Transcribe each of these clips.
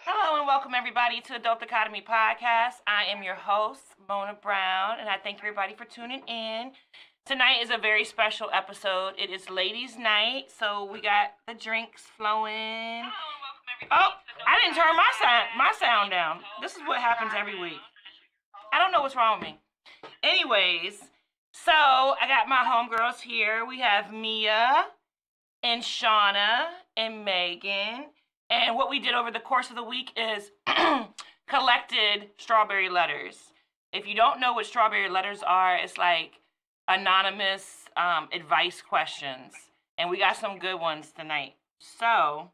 Hello and welcome everybody to Adult Dichotomy Podcast. I am your host, Mona Brown, and I thank everybody for tuning in. Tonight is a very special episode. It is ladies' night, so we got the drinks flowing. Oh, I didn't turn my sound down. This is what happens every week. I don't know what's wrong with me. Anyways, so I got my homegirls here. We have Mia and Shauna and Megan. And what we did over the course of the week is collected strawberry letters. If you don't know what strawberry letters are, it's like anonymous advice questions. And we got some good ones tonight. So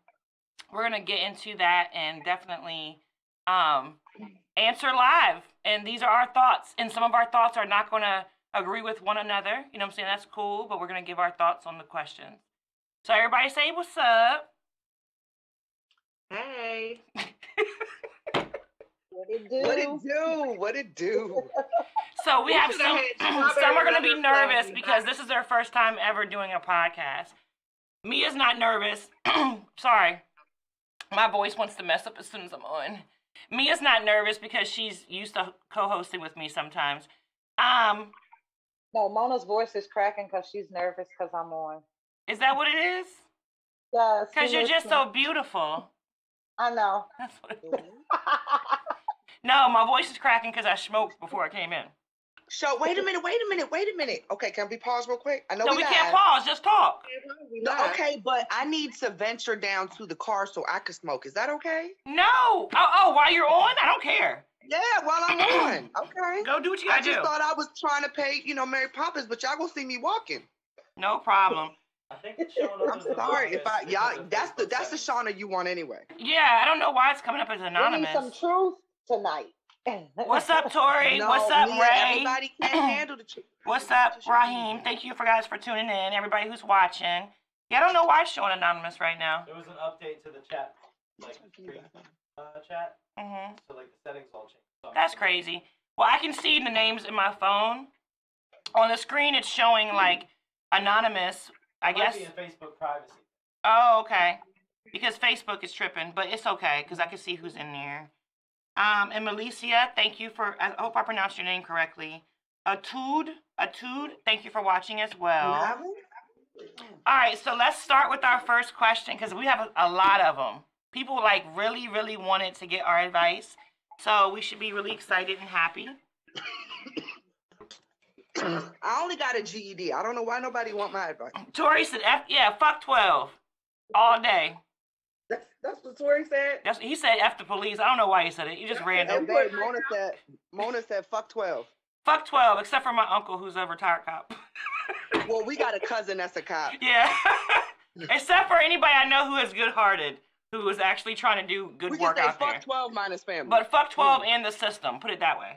we're going to get into that and definitely answer live. And these are our thoughts. And some of our thoughts are not going to agree with one another. You know what I'm saying? That's cool. But we're going to give our thoughts on the questions. So everybody say what's up. Hey. What it do? What it do? What it do? So we have some are going to be nervous because this is their first time ever doing a podcast. Mia's not nervous. Sorry. My voice wants to mess up as soon as I'm on. Mia's not nervous because she's used to co-hosting with me sometimes. No, Mona's voice is cracking because she's nervous because I'm on. Is that what it is? Yes. Because you're just so beautiful. I know. That's what it is. No, my voice is cracking because I smoked before I came in. So wait a minute. Okay, can we pause real quick? I know No, we can't pause. Just talk. No, okay, but I need to venture down to the car so I can smoke. Is that okay? No. Oh, while you're on? I don't care. Yeah, while I'm on. Okay. Go do what you gotta do. I just thought I was trying to pay, Mary Poppins, but y'all gonna see me walking. No problem. I think it's showing up. I'm sorry if that's the Shauna you want anyway. Yeah, I don't know why it's coming up as anonymous. We need some truth tonight. What's up, Tori? No, What's up, Mia, Ray? Everybody can't handle the truth. What's up, Raheem? Thank you for guys for tuning in. Everybody who's watching. Yeah, I don't know why it's showing anonymous right now. There was an update to the chat, like chat. Mhm. So like the settings all changed. So That's crazy. Well, I can see the names in my phone. On the screen, it's showing like anonymous. I guess. Might be in Facebook privacy. Oh, okay. Because Facebook is tripping, but it's okay because I can see who's in there. And Melicia, thank you for. I hope I pronounced your name correctly. Atud, thank you for watching as well. All right, so let's start with our first question because we have a lot of them. People like really, really wanted to get our advice, so we should be really excited and happy. I only got a GED. I don't know why nobody want my advice. Tori said, fuck 12, all day. That's what Tori said. He said F the police. I don't know why he said it. He just random. And babe, Mona said fuck 12. Fuck 12, except for my uncle who's a retired cop. Well, we got a cousin that's a cop. Yeah. Except for anybody I know who is good-hearted, who is actually trying to do good work out there. Fuck 12 minus family. But fuck 12 and the system. Put it that way.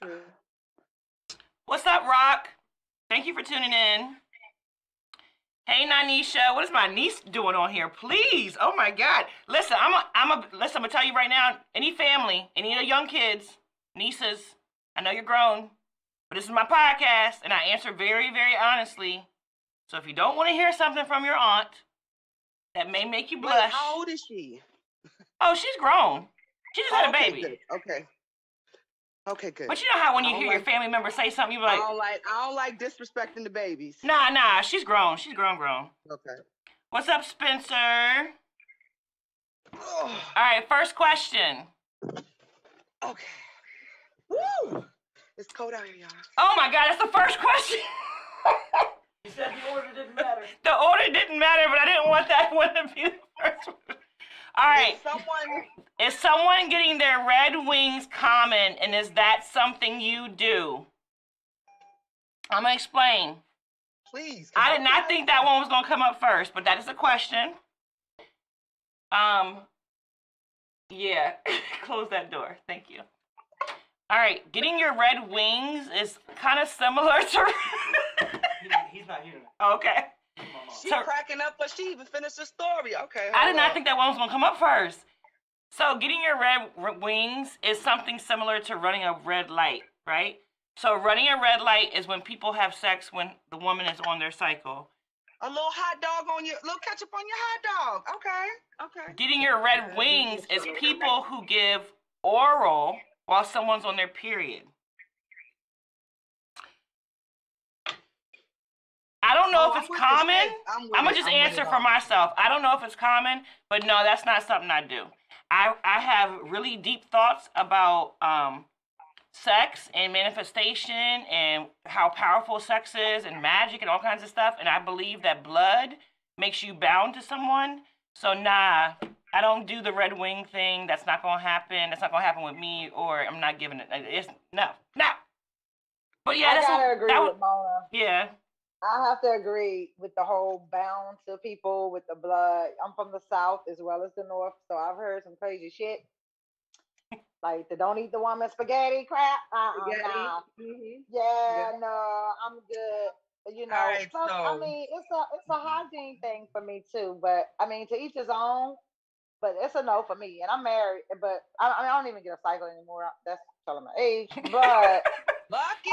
True. What's up, Rock? Thank you for tuning in. Hey, Nanisha, what is my niece doing on here? Please, oh my God. Listen, I'm gonna tell you right now, any family, any of the young kids, nieces, I know you're grown, but this is my podcast, and I answer very, very honestly. So if you don't want to hear something from your aunt that may make you blush. Wait, how old is she? Oh, she's grown. She just had a baby. Good. Okay, good. But you know how when you hear your family member say something, you're like, I don't like disrespecting the babies. Nah, she's grown. She's grown. Okay. What's up, Spencer? Oh. All right, first question. Okay. Woo! It's cold out here, y'all. Oh my God, that's the first question. You said the order didn't matter. The order didn't matter, but I didn't want that one to be the first one. All right. Is someone getting their red wings common, and is that something you do? I'm going to explain. Please. I did not think that one was going to come up first, but that is a question. Yeah. Close that door. Thank you. All right. Getting your red wings is kind of similar to... He's not here. Okay. She's cracking up, but she even finished the story. Okay. I did not think that one was going to come up first. So getting your red wings is something similar to running a red light, right? So running a red light is when people have sex when the woman is on their cycle. A little hot dog on your, little ketchup on your hot dog. Okay. Getting your red wings is people who give oral while someone's on their period. I don't know if it's common. I'm gonna just answer for myself. I don't know if it's common, but no, that's not something I do. I have really deep thoughts about sex and manifestation and how powerful sex is and magic and all kinds of stuff. And I believe that blood makes you bound to someone. So nah, I don't do the red wing thing. That's not gonna happen. That's not gonna happen with me, or I'm not giving it. It's no. But yeah, I gotta agree with Mona. Yeah. I have to agree with the whole bound to people with the blood. I'm from the South as well as the North, so I've heard some crazy shit. Like the don't eat the woman spaghetti crap. Nah. Yeah, no, I'm good. You know, right, plus, so I mean, it's a hygiene thing for me too. But I mean, to each his own. But it's a no for me, and I'm married. But I don't even get a cycle anymore. That's telling my age. But lucky.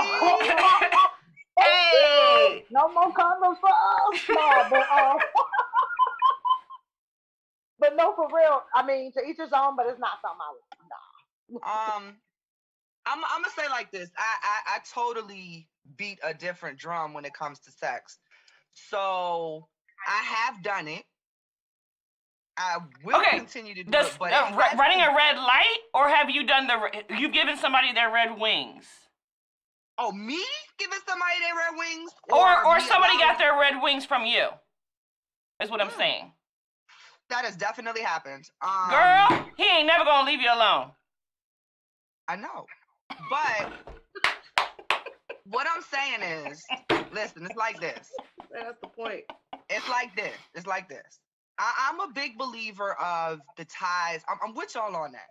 Hey! No more condoms for us. No, but no, for real. I mean, to each his own, but it's not something I would. I'm gonna say like this. I totally beat a different drum when it comes to sex. So I have done it. I will continue to do it. But running a red light, or have you done you've given somebody their red wings? Oh, me giving somebody their red wings? Or somebody got their red wings from you, is what I'm saying. That has definitely happened. Girl, he ain't never gonna leave you alone. I know. But what I'm saying is, listen, it's like this. That's the point. It's like this. I'm a big believer of the ties. I'm with y'all on that.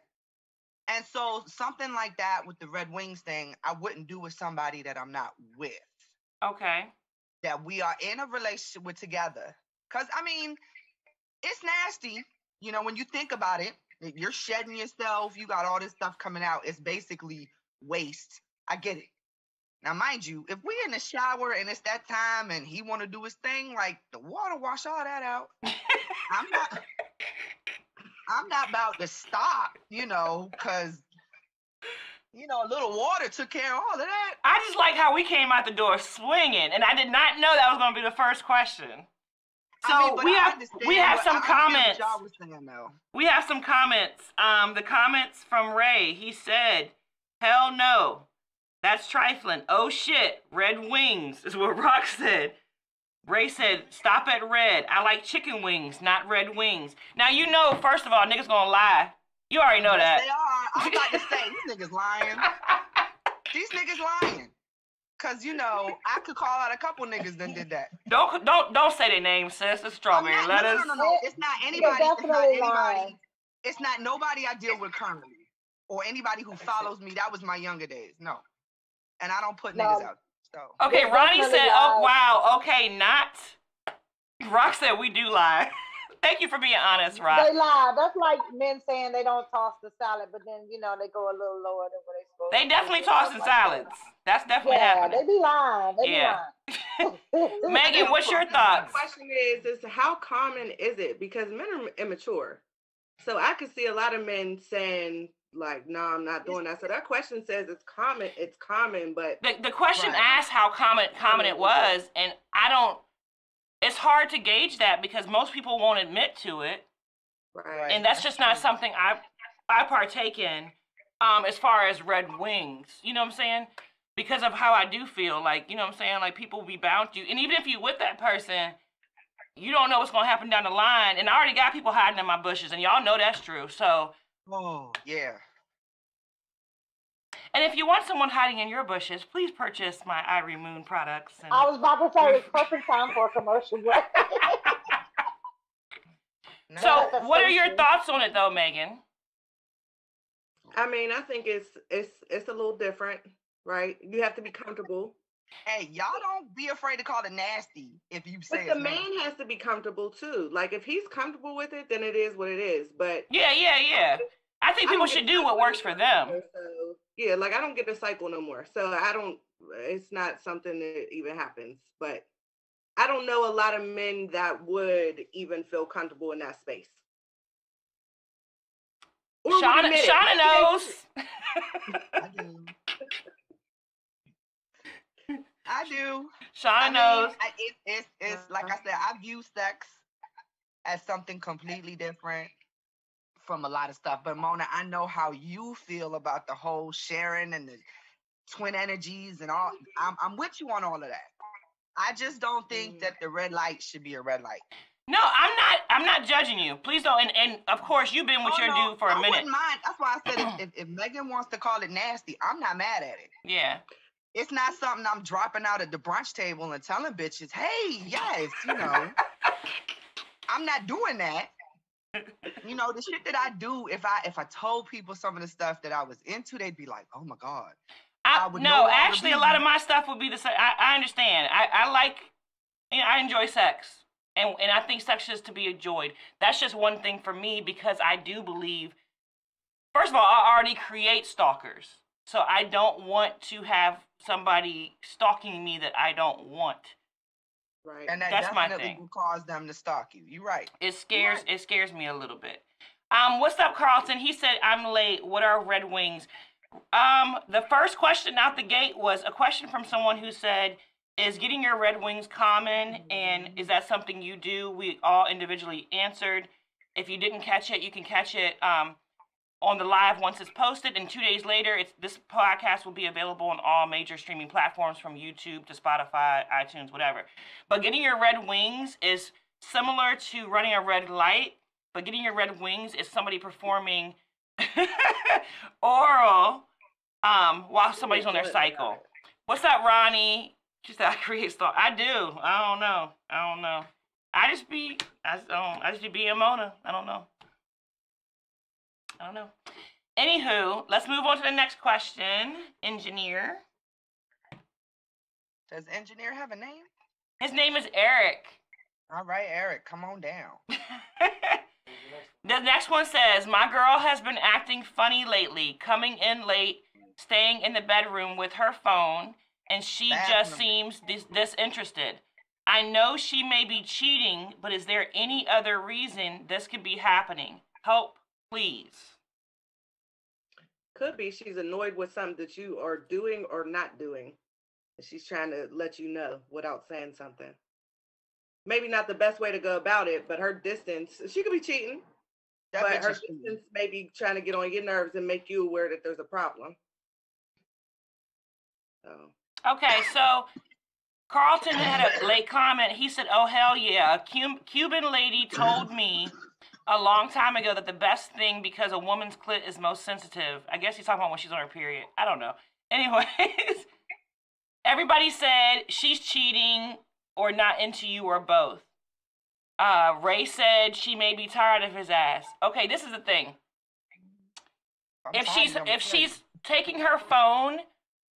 And so something like that with the red wings thing, I wouldn't do with somebody that I'm not with. Okay. That we are in a relationship with together. Because, I mean, it's nasty. You know, when you think about it, you're shedding yourself. You got all this stuff coming out. It's basically waste. I get it. Now, mind you, if we in the shower and it's that time and he want to do his thing, like the water wash all that out. I'm not about to stop, you know, because, you know, a little water took care of all of that. I just like how we came out the door swinging, and I did not know that was going to be the first question. So I mean, we have some comments. We have some comments. The comments from Ray. He said, "Hell no, that's trifling. Oh shit, red wings," is what Rock said. Ray said, "Stop at red. I like chicken wings, not red wings." Now, you know, first of all, niggas gonna lie. You already know that. They are. I'm about to say, these niggas lying. These niggas lying. Cause, you know, I could call out a couple niggas that did that. Don't say their names, sis. It's strawberry lettuce. No. It's not anybody. It's not nobody I deal with currently. Or anybody who follows me. That was my younger days. No. And I don't put niggas out. So. Okay, Ronnie said, "Oh wow, okay, not." Rock said, "We do lie." Thank you for being honest, Rock. They lie. That's like men saying they don't toss the salad, but then you know they go a little lower than what they supposed. They definitely tossing salads. That's definitely happening. Yeah, they be lying. They be lying. Megan, what's your thoughts? The question is how common is it? Because men are immature, so I could see a lot of men saying, like, no, I'm not doing that. So that question says it's common, but the question asked how common it was, and I don't. It's hard to gauge that because most people won't admit to it, right? And that's just not something I partake in. As far as red wings, you know what I'm saying? Because of how I do feel, like, you know what I'm saying? Like, people will be bound to you, and even if you're with that person, you don't know what's gonna happen down the line. And I already got people hiding in my bushes, and y'all know that's true. So. Oh, yeah. And if you want someone hiding in your bushes, please purchase my Ivory Moon products. And... I was about to say it's perfect time for a commercial break. So, what are your thoughts on it, though, Megan? I mean, I think it's a little different, right? You have to be comfortable. Hey, y'all don't be afraid to call it nasty if you say But the man has to be comfortable too. Like, if he's comfortable with it, then it is what it is. But yeah. I think people should do what works for them. So, yeah, like, I don't get the cycle no more. So I don't. It's not something that even happens. But I don't know a lot of men that would even feel comfortable in that space. Or would Shauna, admit it. Shauna knows. I do. I do. Shauna knows. It's like I said, I view sex as something completely different from a lot of stuff. But Mona, I know how you feel about the whole sharing and the twin energies and all. I'm with you on all of that. I just don't think that the red light should be a red light. No, I'm not judging you. Please don't. And of course, you've been with your dude for a minute. I wouldn't mind. That's why I said if Megan wants to call it nasty, I'm not mad at it. Yeah. It's not something I'm dropping out at the brunch table and telling bitches, hey, yes, I'm not doing that. The shit that I do, if I told people some of the stuff that I was into, they'd be like, oh my God. No, actually, a lot of my stuff would be the same. I understand. I like, I enjoy sex. And I think sex is to be enjoyed. That's just one thing for me because I do believe, first of all, I already create stalkers. So I don't want to have somebody stalking me that I don't want. Right. And that that's my definitely thing. will cause them to stalk you. You're right. It scares me a little bit. What's up, Carlton? He said, I'm late. What are Red Wings? The first question out the gate was a question from someone who said, is getting your Red Wings common, and is that something you do? We all individually answered. If you didn't catch it, you can catch it on the live once it's posted, and 2 days later, this podcast will be available on all major streaming platforms from YouTube to Spotify, iTunes, whatever. But getting your Red Wings is similar to running a red light, but getting your Red Wings is somebody performing oral while somebody's on their cycle. What's up, Ronnie? She said, I create stuff. I do. I don't know. I just be Mona. I don't know. Anywho, let's move on to the next question. Engineer. Does Engineer have a name? His name is Eric. All right, Eric, come on down. The next one says, my girl has been acting funny lately, coming in late, staying in the bedroom with her phone, and she just seems disinterested. I know she may be cheating, but is there any other reason this could be happening? Help, please. Could be she's annoyed with something that you are doing or not doing. She's trying to let you know without saying something. Maybe not the best way to go about it, but her distance, she could be cheating. But her distance may be trying to get on your nerves and make you aware that there's a problem. So. Okay, so Carlton had a late comment. He said, oh, hell yeah. A Cuban lady told me a long time ago that the best thing because a woman's clit is most sensitive. I guess he's talking about when she's on her period. I don't know. Anyways, everybody said she's cheating or not into you or both. Ray said she may be tired of his ass. Okay, this is the thing. If she's taking her phone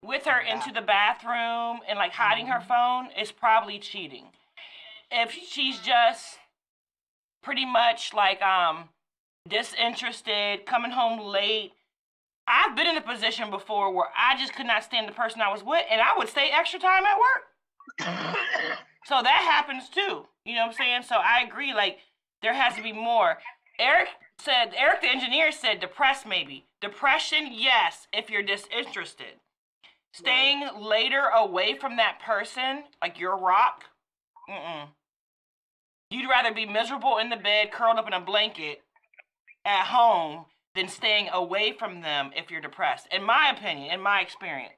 with her into the bathroom and like hiding her phone, it's probably cheating. If she's just pretty much like disinterested, coming home late, I've been in a position before where I just could not stand the person I was with and I would stay extra time at work. So that happens too. You know what I'm saying? So I agree, like there has to be more. Eric the engineer said depressed maybe. Depression, yes, if you're disinterested. Staying later away from that person, like your rock, You'd rather be miserable in the bed, curled up in a blanket at home than staying away from them if you're depressed. In my opinion, in my experience.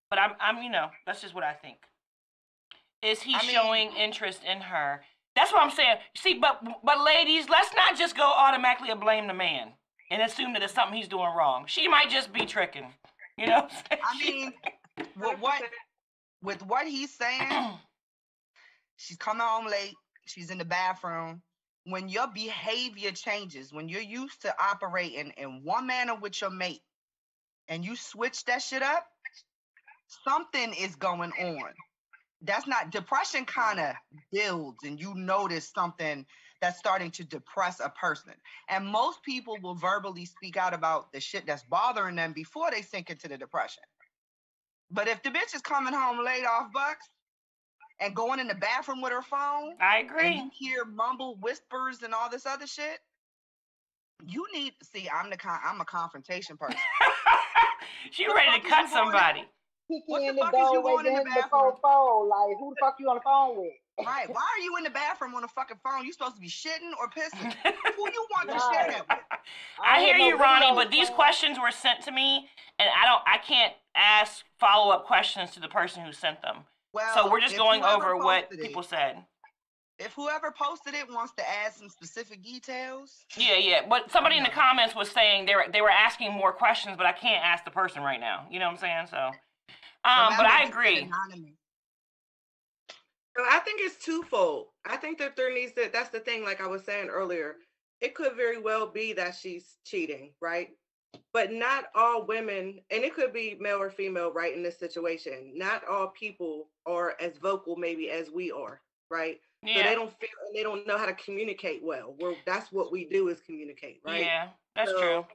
But I'm that's just what I think. Is he showing interest in her? That's what I'm saying. See, but ladies, let's not just go automatically and blame the man and assume that it's something he's doing wrong. She might just be tricking. You know what I'm saying? With what he's saying, she's coming home late, she's in the bathroom. When your behavior changes, when you're used to operating in one manner with your mate, and you switch that shit up, something is going on. That's not, depression kind of builds and you notice something that's starting to depress a person. And most people will verbally speak out about the shit that's bothering them before they sink into the depression. But if the bitch is coming home late off bucks and going in the bathroom with her phone, I and agree. you hear mumble whispers and all this other shit, you need see. I'm a confrontation person. She What the ready fuck to is cut you going in? somebody. What Kicking the in the fuck is you doorway, going in the getting the bathroom? phone. Like, who the fuck you on the phone with? Right. Why are you in the bathroom on a fucking phone? You supposed to be shitting or pissing. Who you want to share Right. that with? I I don't hear hear you, no Ronnie, videos but these playing. questions were sent to me, and I can't ask follow-up questions to the person who sent them. Well, So we're just if going whoever over what posted people it, said. if whoever posted it wants to add some specific details, Yeah. But somebody in the No. comments was saying they were asking more questions, but I can't ask the person right now. You know what I'm saying? So, but remember, I this is agree. anonymous. So I think it's twofold. I think that there needs to, that's the thing, like I was saying earlier, it could very well be that she's cheating, right? But not all women, and it could be male or female, right, in this situation. Not all people are as vocal maybe as we are, right? So Yeah. they don't feel and they don't know how to communicate well. That's what we do is communicate, right? Yeah, that's So true.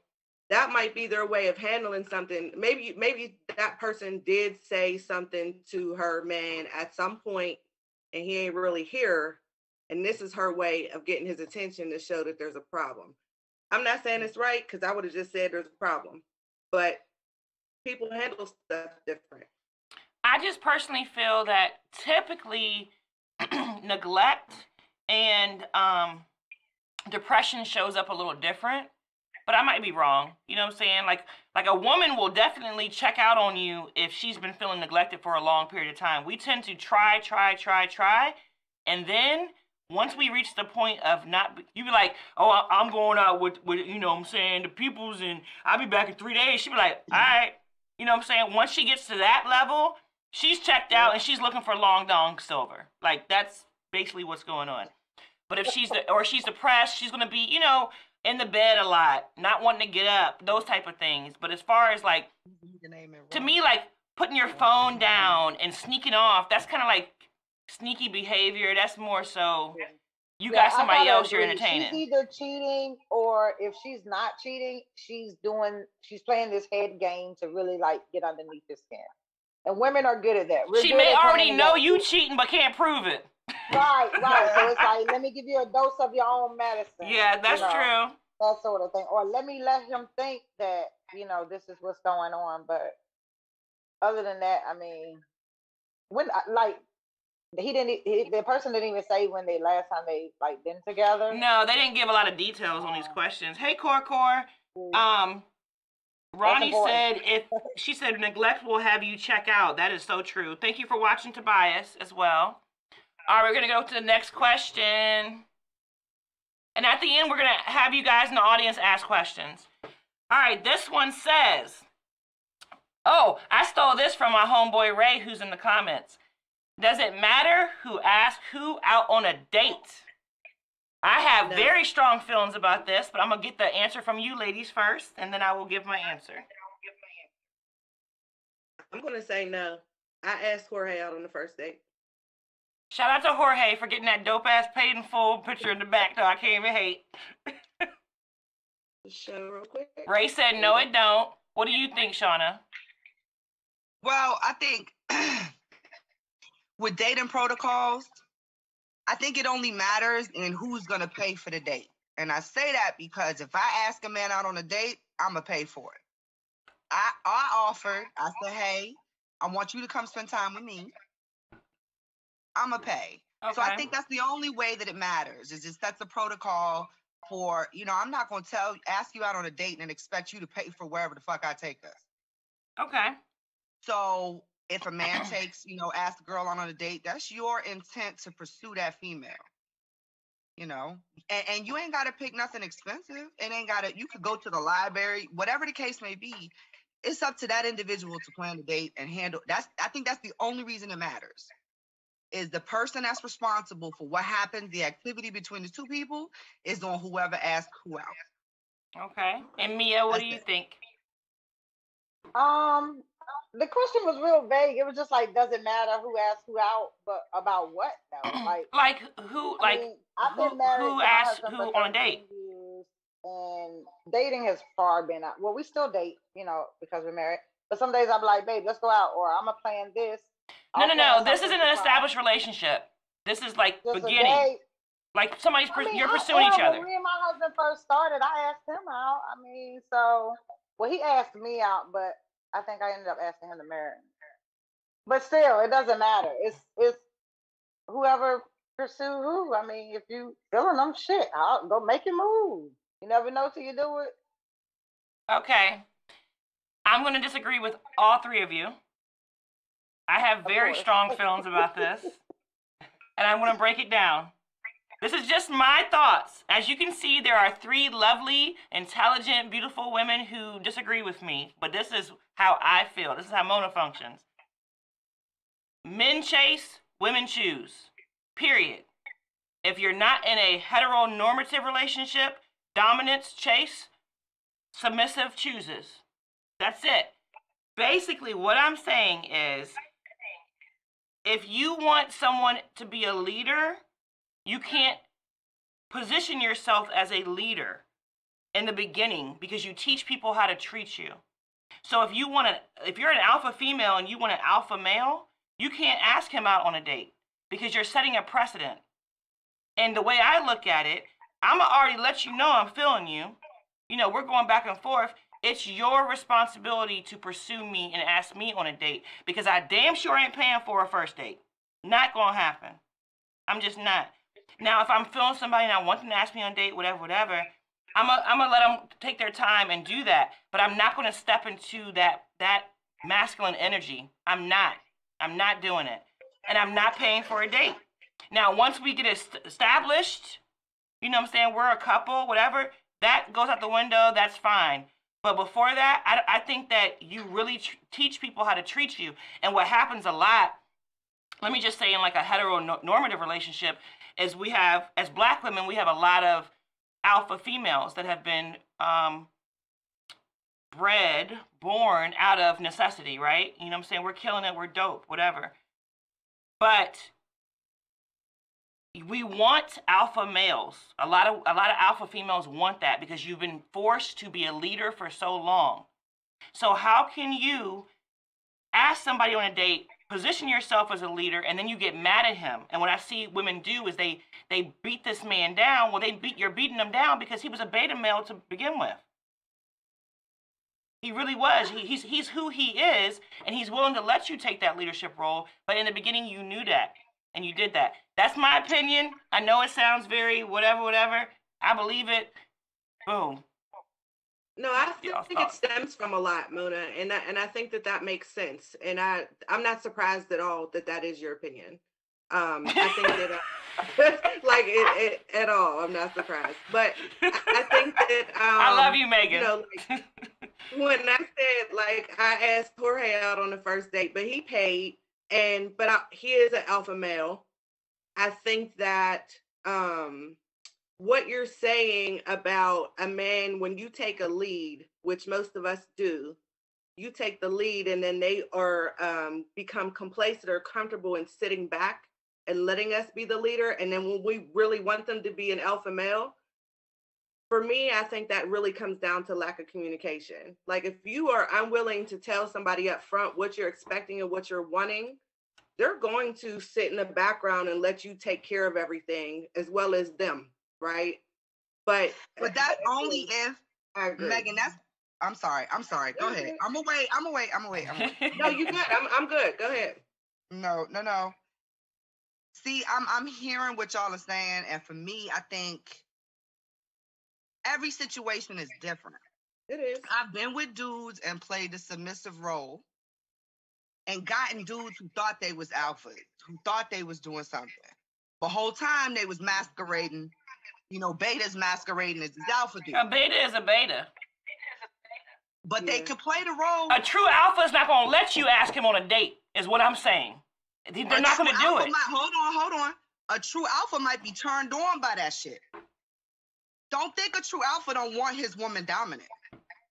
that might be their way of handling something. Maybe that person did say something to her man at some point and he ain't really here. And this is her way of getting his attention to show that there's a problem. I'm not saying it's right because I would have just said there's a problem. But people handle stuff different. I just personally feel that typically neglect and depression shows up a little different, but I might be wrong. You know what I'm saying? Like a woman will definitely check out on you if she's been feeling neglected for a long period of time. We tend to try, and then once we reach the point of not, you be like, oh, I'm going out with you know what I'm saying, the peoples, and I'll be back in 3 days. She be like, all right. You know what I'm saying? Once she gets to that level, she's checked out and she's looking for long dong silver. Like, that's basically what's going on. But if she's depressed, she's gonna be, you know, in the bed a lot, not wanting to get up, those type of things. But as far as like, to me, like putting your phone down and sneaking off, that's kind of like sneaky behavior. That's more so you got I somebody gotta else you're agree. entertaining. She's either cheating, or if she's not cheating, she's playing this head game to really like get underneath his skin. And women are good at that. We're She good may at already playing know the you game. cheating, but can't prove it. Right. So it's like, let me give you a dose of your own medicine. Yeah, that's true. That sort of thing. Or let me let him think that, this is what's going on. But other than that, I mean, when like the person didn't even say when they last time they like been together. No, they didn't give a lot of details on these questions. Hey, Core. Ronnie said she said neglect will have you check out. That is so true. Thank you for watching, Tobias, as well. All right, we're gonna go to the next question. And at the end, we're going to have you guys in the audience ask questions. All right, this one says, oh, I stole this from my homeboy Ray, who's in the comments. Does it matter who asks who out on a date? I have very strong feelings about this, but I'm going to get the answer from you ladies first, and then I will give my answer. I'm going to say no. I asked Jorge out on the first date. Shout out to Jorge for getting that dope-ass paid in full picture in the back, though. I can't even hate. Show real quick. Ray said, no, it don't. What do you think, Shauna? Well, I think with dating protocols, I think it only matters in who's going to pay for the date. And I say that because if I ask a man out on a date, I'm going to pay for it. I offered, I said, hey, I want you to come spend time with me. I'm going to pay. Okay. So I think that's the only way that it matters, is it sets a protocol for, I'm not going to ask you out on a date and expect you to pay for wherever the fuck I take us. Okay. So if a man asks a girl out on a date, that's your intent to pursue that female. And you ain't got to pick nothing expensive. You could go to the library, whatever the case may be. It's up to that individual to plan the date and handle. I think that's the only reason it matters. Is the person that's responsible for what happens, the activity between the two people, is on whoever asks who out. Okay. And Mia, what do you think? The question was real vague. It was just like, does it matter who asks who out, but about what though? Like who? Like I've been married who asks who on a date? Years, and dating has far been out. Well, we still date, because we're married. But some days I'm like, babe, let's go out, or I'm gonna plan this, No, no, Offline no. is This not isn't an established relationship. This is like just a beginning. date. Like somebody's I mean, you're pursuing each other. when me and my husband first started, I asked him out. I mean, well, he asked me out, but I think I ended up asking him to marry me. But still, it doesn't matter. It's whoever pursue who. I mean, if you feeling them, shit, I'll go make it move. You never know till you do it. Okay. I'm going to disagree with all three of you. I have very course. strong feelings about this, and I'm going to break it down. This is just my thoughts. As you can see, there are three lovely, intelligent, beautiful women who disagree with me, but this is how I feel. This is how Mona functions. Men chase, women choose. Period. If you're not in a heteronormative relationship, dominance chase, submissive chooses. That's it. Basically, what I'm saying is, if you want someone to be a leader, you can't position yourself as a leader in the beginning because you teach people how to treat you. So if you're an alpha female and you want an alpha male, you can't ask him out on a date because you're setting a precedent. And the way I look at it, I'm already let you know I'm feeling you. You know, we're going back and forth. It's your responsibility to pursue me and ask me on a date because I damn sure ain't paying for a first date. Not gonna happen. I'm just not. Now, if I'm feeling somebody and I want them to ask me on a date, whatever, I'm gonna let them take their time and do that. But I'm not gonna step into that masculine energy. I'm not doing it, and I'm not paying for a date. Now, once we get established, you know what I'm saying, we're a couple, whatever, that goes out the window. That's fine. But before that, I think that you really teach people how to treat you. And what happens a lot, let me just say in like a heteronormative relationship, is we have, as black women, we have a lot of alpha females that have been born out of necessity, right? You know what I'm saying? We're killing it, we're dope, whatever. But we want alpha males. A lot of alpha females want that because you've been forced to be a leader for so long. So how can you ask somebody on a date, position yourself as a leader, and then you get mad at him? And what I see women do is they beat this man down. Well, you're beating him down because he was a beta male to begin with. He really was. He's who he is, and he's willing to let you take that leadership role. But in the beginning, you knew that, and you did that. That's my opinion. I know it sounds very whatever. I believe it. Boom. No, I think it stems from a lot, Mona, and I think that makes sense. And I'm not surprised at all that is your opinion. I think that like it at all. I'm not surprised, but I think that I love you, Megan. You know, like, when I said like I asked Jorge out on the first date, but he paid, but he is an alpha male. I think that what you're saying about a man, when you take a lead, which most of us do, you take the lead and then they are become complacent or comfortable in sitting back and letting us be the leader. And then when we really want them to be an alpha male, for me, I think that really comes down to lack of communication. Like if you are unwilling to tell somebody up front what you're expecting and what you're wanting, they're going to sit in the background and let you take care of everything as well as them, right? But that only if, Megan, I'm sorry. Go ahead. I'm gonna wait. No, you good. I'm good. Go ahead. No. See, I'm hearing what y'all are saying, and for me, I think every situation is different. It is. I've been with dudes and played the submissive role and gotten dudes who thought they was alphas, who thought they was doing something. The whole time they was masquerading, betas masquerading as these alpha dudes. A beta is a beta. But they could play the role. A true alpha is not going to let you ask him on a date, is what I'm saying. They're not going to do it. Hold on. A true alpha might be turned on by that shit. Don't think a true alpha don't want his woman dominant.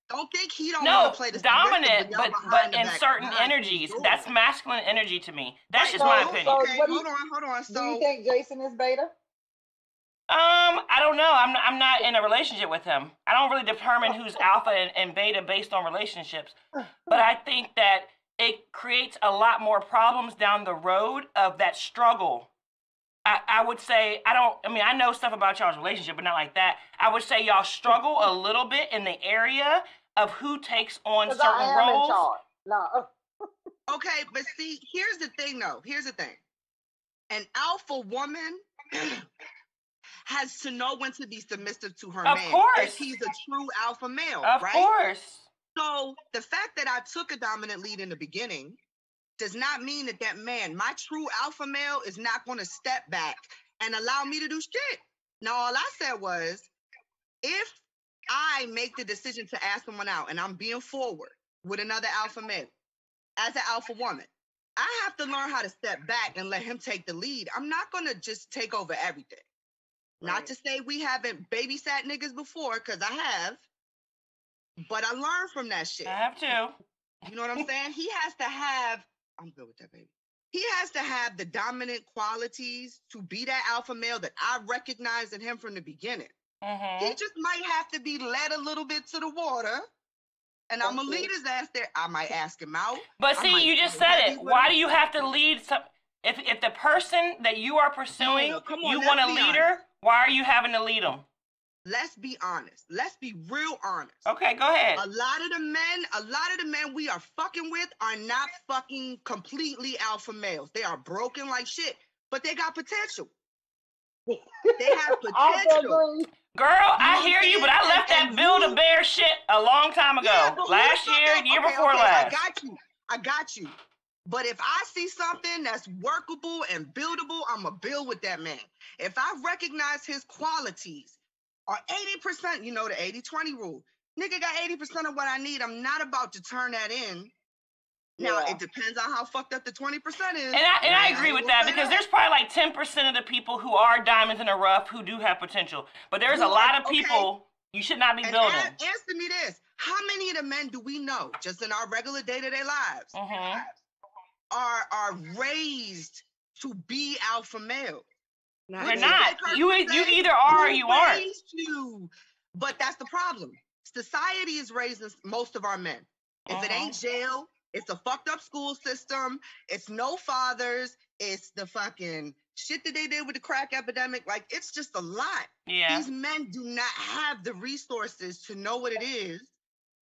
Don't think he don't want to play the dominant, but in certain energies. That's masculine energy to me. That's just my opinion. Okay, hold on. Do you think Jason is beta? I don't know. I'm not in a relationship with him. I don't really determine who's alpha and beta based on relationships. But I think that it creates a lot more problems down the road of that struggle. I would say, I know stuff about y'all's relationship, but not like that. I would say y'all struggle a little bit in the area of who takes on Because I certain am in roles. charge. No. Okay, but see, here's the thing though. Here's the thing. An alpha woman has to know when to be submissive to her Of man. course. If he's a true alpha male, Of right? course. So the fact that I took a dominant lead in the beginning does not mean that man, my true alpha male, is not going to step back and allow me to do shit. Now, all I said was, if I make the decision to ask someone out and I'm being forward with another alpha male, as an alpha woman, I have to learn how to step back and let him take the lead. I'm not going to just take over everything. Right. Not to say we haven't babysat niggas before, because I have, but I learned from that shit. I have to. You know what I'm saying? He has to have, I'm good with that, baby. He has to have the dominant qualities to be that alpha male that I recognized in him from the beginning. Mm-hmm. He just might have to be led a little bit to the water, and I'm going to lead his ass there. I might ask him out. But see, you just said it. Why do you have to lead some? If the person that you are pursuing, No, come on, you let's want a be leader, honest. why are you having to lead them? Let's be honest. Let's be real honest. Okay, go ahead. A lot of the men we are fucking with are not fucking completely alpha males. They are broken like shit, but they got potential. They have I potential. agree. Girl, I hear you, but I left that Build-A-Bear shit a long time ago. Yeah, but Last year, year before last. I got you. But if I see something that's workable and buildable, I'm going to build with that man. If I recognize his qualities are 80%, you know, the 80-20 rule. Nigga got 80% of what I need. I'm not about to turn that in. Now, Yeah. it depends on how fucked up the 20% is. And I agree ain't with gonna that say because there's probably like 10% of the people who are diamonds in the rough who do have potential. But there's a lot of people you should not be And building. answer me this. How many of the men do we know, just in our regular day-to-day lives, Mm-hmm. are raised to be alpha male? They're not. You either are or you aren't. Raised you. But that's the problem. Society is raising most of our men. If it ain't jail, it's a fucked up school system. It's no fathers. It's the fucking shit that they did with the crack epidemic. Like, it's just a lot. Yeah. These men do not have the resources to know what it is.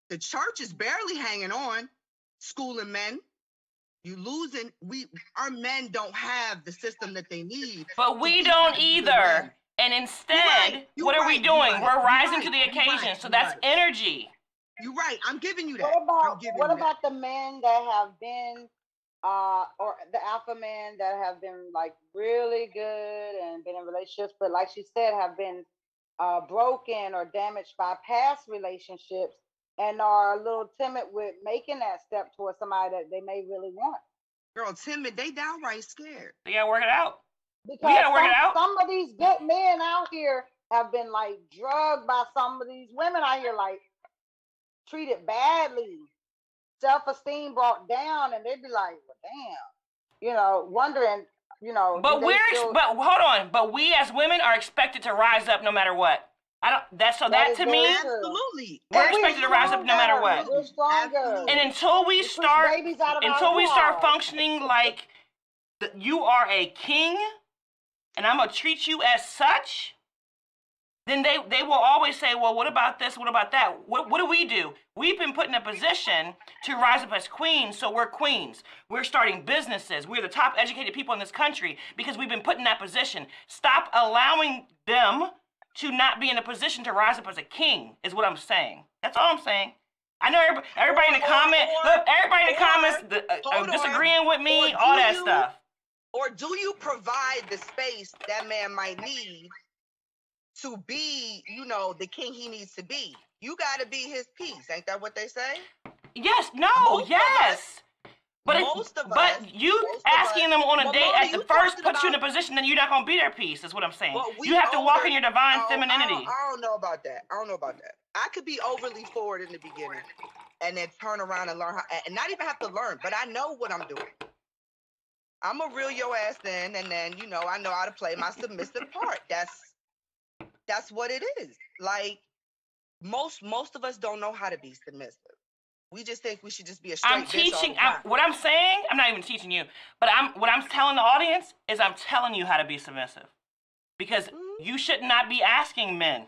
The church is barely hanging on. Schooling men. You losing. Our men don't have the system that they need. But we don't either. And instead, what are we doing? We're rising to the occasion. So that's energy. You're right. I'm giving you that. What about the men that have been, or the alpha men that have been like really good and been in relationships, but like she said, have been broken or damaged by past relationships and are a little timid with making that step towards somebody that they may really want? Girl, timid. They downright scared. You gotta work it out. Because We gotta work it out. Some of these good men out here have been like drugged by some of these women out here, like treated badly, self-esteem brought down, and they'd be like, well, damn, wondering, But but hold on. But we as women are expected to rise up no matter what. That to me, absolutely. We're expected to rise up no matter what. We're stronger. And until we start functioning like you are a king, and I'm gonna treat you as such, then they will always say, well, what about this? What about that? What do? We've been put in a position to rise up as queens, so we're queens. We're starting businesses. We're the top educated people in this country because we've been put in that position. Stop allowing them to not be in a position to rise up as a king, is what I'm saying. That's all I'm saying. I know everybody in the comments disagreeing with me, all that stuff. Or do you provide the space that man might need to be, the king he needs to be? You got to be his piece. Ain't that what they say? Yes. No. Yes. But you asking them on a date at the first puts you in a position that you're not going to be their piece, is what I'm saying. You have to walk in your divine femininity. I don't know about that. I could be overly forward in the beginning and then turn around and learn how, and not even have to learn, but I know what I'm doing. I'm going to reel your ass in, and then, I know how to play my submissive part. That's what it is. Like, most of us don't know how to be submissive. We just think we should just be a I'm straight bitch all teaching. the time. What I'm saying, I'm not even teaching you, but what I'm telling the audience is I'm telling you how to be submissive, because you should not be asking men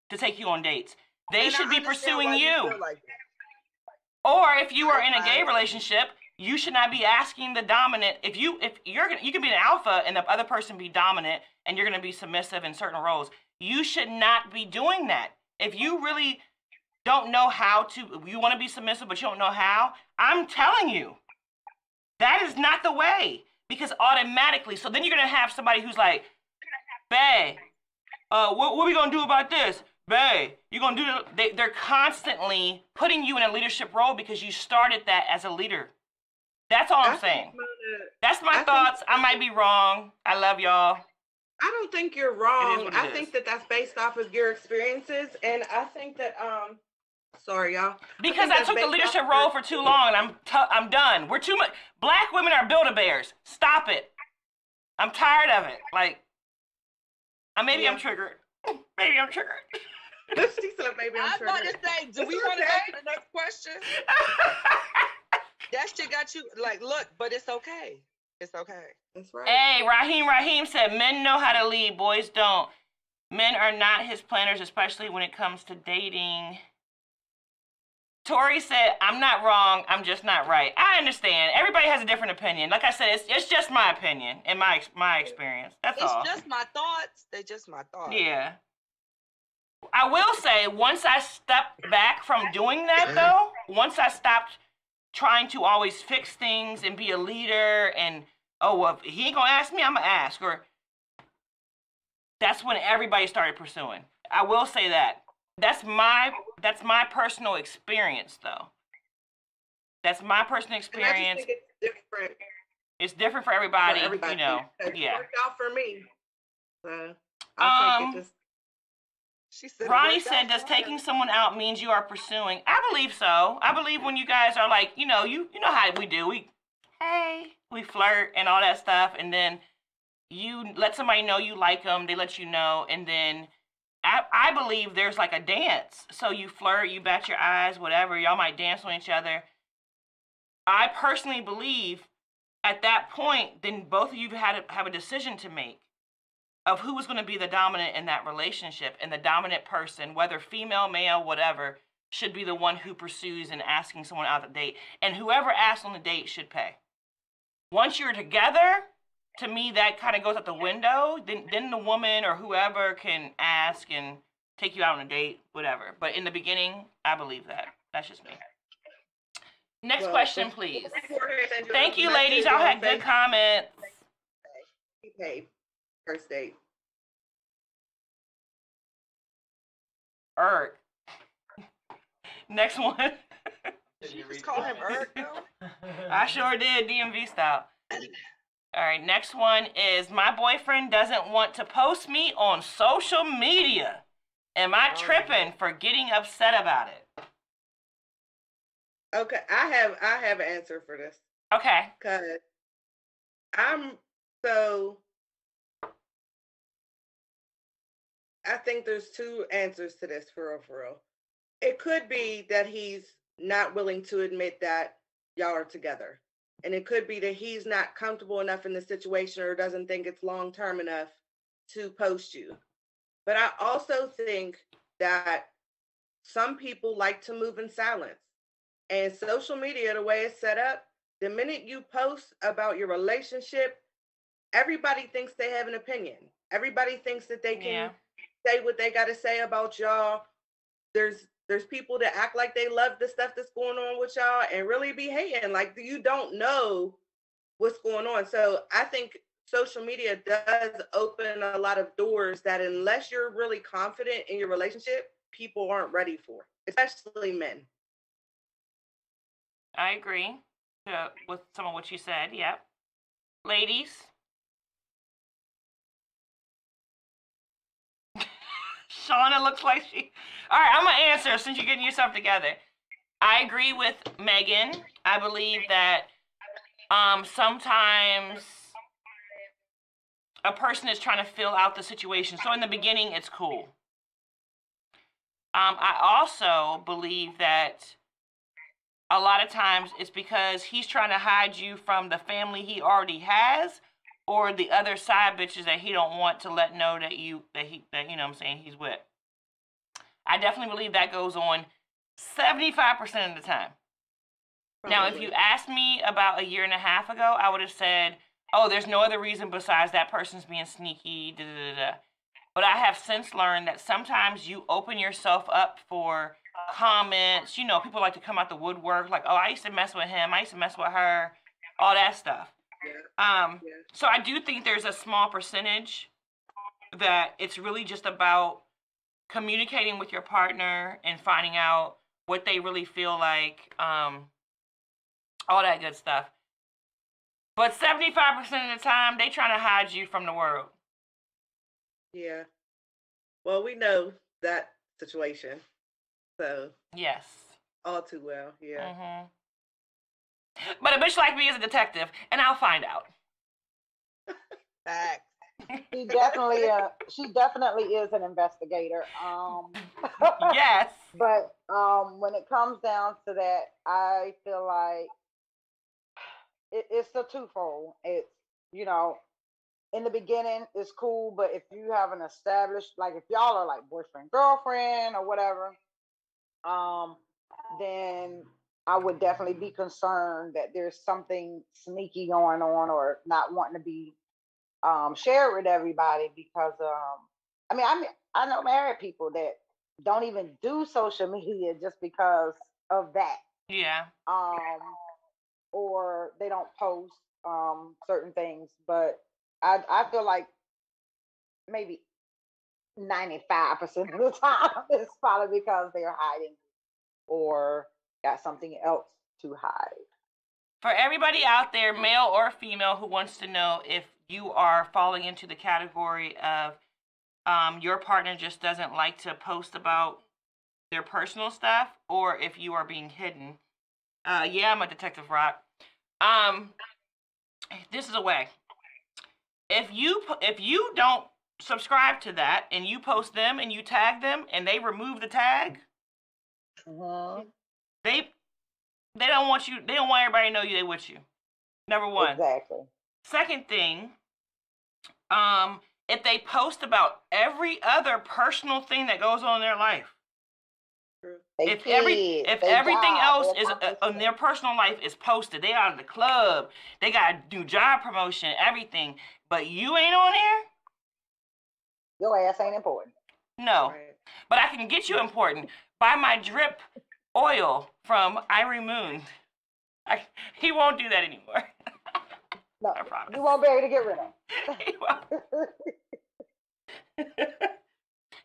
to take you on dates. They And should I be understand pursuing why you. feel like that. Or if you are in a gay I- relationship, you should not be asking the dominant. If you can be an alpha and the other person be dominant, and you're gonna be submissive in certain roles. You should not be doing that. If you really don't know how to, you want to be submissive, but you don't know how, I'm telling you, that is not the way. Because automatically, so then you're gonna have somebody who's like, bae, what are we gonna do about this? Bae, you're gonna do they're constantly putting you in a leadership role because you started that as a leader. That's all I'm saying. That's my thoughts. I might be wrong. I love y'all. I don't think you're wrong. what it I is. think that that's based off of your experiences, and I think that sorry y'all. Because I took the leadership role for too long, and I'm done. We're too much. Black women are Build-A-Bears. Stop it. I'm tired of it. Like, maybe I'm triggered. Maybe I'm triggered. She said, "Maybe I'm I was triggered." about to say, do we want to go to the next question? That shit got you like, look, but it's okay. It's okay. That's right. Hey, Raheem said, men know how to lead, boys don't. Men are not his planners, especially when it comes to dating. Tori said, I'm not wrong, I'm just not right. I understand. Everybody has a different opinion. Like I said, it's just my opinion and my experience. That's all. It's just my thoughts. They just my thoughts. Yeah. I will say, once I stepped back from doing that, though, once I stopped trying to always fix things and be a leader and, oh, well, if he ain't gonna ask me, I'm gonna ask. Or that's when everybody started pursuing. I will say that. That's my personal experience, though. That's my personal experience. I just think it's different. It's different for everybody, you know. It Yeah. worked out for me. So I'll take it. She said, Ronnie said, does taking someone out means you are pursuing? I believe so. I believe when you guys are like, you know how we do. We flirt and all that stuff, and then you let somebody know you like them, they let you know, and then I believe there's like a dance. So you flirt, you bat your eyes, whatever. Y'all might dance on each other. I personally believe at that point, then both of you have a decision to make of who is going to be the dominant in that relationship. And the dominant person, whether female, male, whatever, should be the one who pursues and asking someone out on the date. And whoever asks on the date should pay. Once you're together, to me, that kind of goes out the window. Then the woman or whoever can ask and take you out on a date, whatever. But in the beginning, I believe that. That's just me. Next question, please. Thank you, ladies. Y'all had good comments. Okay. First date. Erg. Next one. Did you just call him Erg, though? I sure did, DMV style. All right, next one is, my boyfriend doesn't want to post me on social media. Am I tripping for getting upset about it? Okay, I have an answer for this. Okay. Cause I think there's two answers to this for real. It could be that he's not willing to admit that y'all are together. And it could be that he's not comfortable enough in the situation or doesn't think it's long term enough to post you. But I also think that some people like to move in silence. And social media, the way it's set up, the minute you post about your relationship, everybody thinks they have an opinion. Everybody thinks that they can say what they got to say about y'all. There's people that act like they love the stuff that's going on with y'all and really be hating. Like, you don't know what's going on. So I think social media does open a lot of doors that unless you're really confident in your relationship, people aren't ready for, especially men. I agree with some of what you said. Yep. Ladies. Shauna looks like she... All right, I'm going to answer since you're getting yourself together. I agree with Megan. I believe that sometimes a person is trying to fill out the situation. So in the beginning, it's cool. I also believe that a lot of times it's because he's trying to hide you from the family he already has, or the other side bitches that he don't want to let know that you know what I'm saying, he's with. I definitely believe that goes on 75% of the time. Now, if Probably. you asked me about a year and a half ago, I would have said, oh, there's no other reason besides that person's being sneaky, da da da da. But I have since learned that sometimes you open yourself up for comments. You know, people like to come out the woodwork, like, oh, I used to mess with him, I used to mess with her, all that stuff. Yeah. Yeah. So I do think there's a small percentage that it's really just about communicating with your partner and finding out what they really feel like, all that good stuff. But 75% of the time, they trying to hide you from the world. Yeah. Well, we know that situation, so Yes. all too well. Yeah. Mm-hmm. But a bitch like me is a detective, and I'll find out. Facts. She definitely is an investigator. Yes. But when it comes down to that, I feel like it's a twofold. It's, you know, in the beginning it's cool, but if you have an established, like if y'all are like boyfriend girlfriend or whatever, um, then I would definitely be concerned that there's something sneaky going on or not wanting to be shared with everybody because I know married people that don't even do social media just because of that. Yeah. Um, or they don't post certain things. But I feel like maybe 95% of the time it's probably because they're hiding or got something else to hide. For everybody out there, male or female, who wants to know if you are falling into the category of your partner just doesn't like to post about their personal stuff, or if you are being hidden. Yeah, I'm a detective, Rock. Um, this is a way. If you don't subscribe to that and you post them and you tag them and they remove the tag, Mhm. they they don't want you. They don't want everybody to know you. They with you. Number one. Exactly. Second thing, if they post about every other personal thing that goes on in their life, True. They if kids, they everything job, else their is on their accomplishments. personal life is posted, they out of the club, they got to do job promotion, everything, but you ain't on there. Your ass ain't important. No, Right. but I can get you important. Buy my drip oil from Irie Moon. He won't do that anymore. No, I promise. you won't be able to get rid of He won't.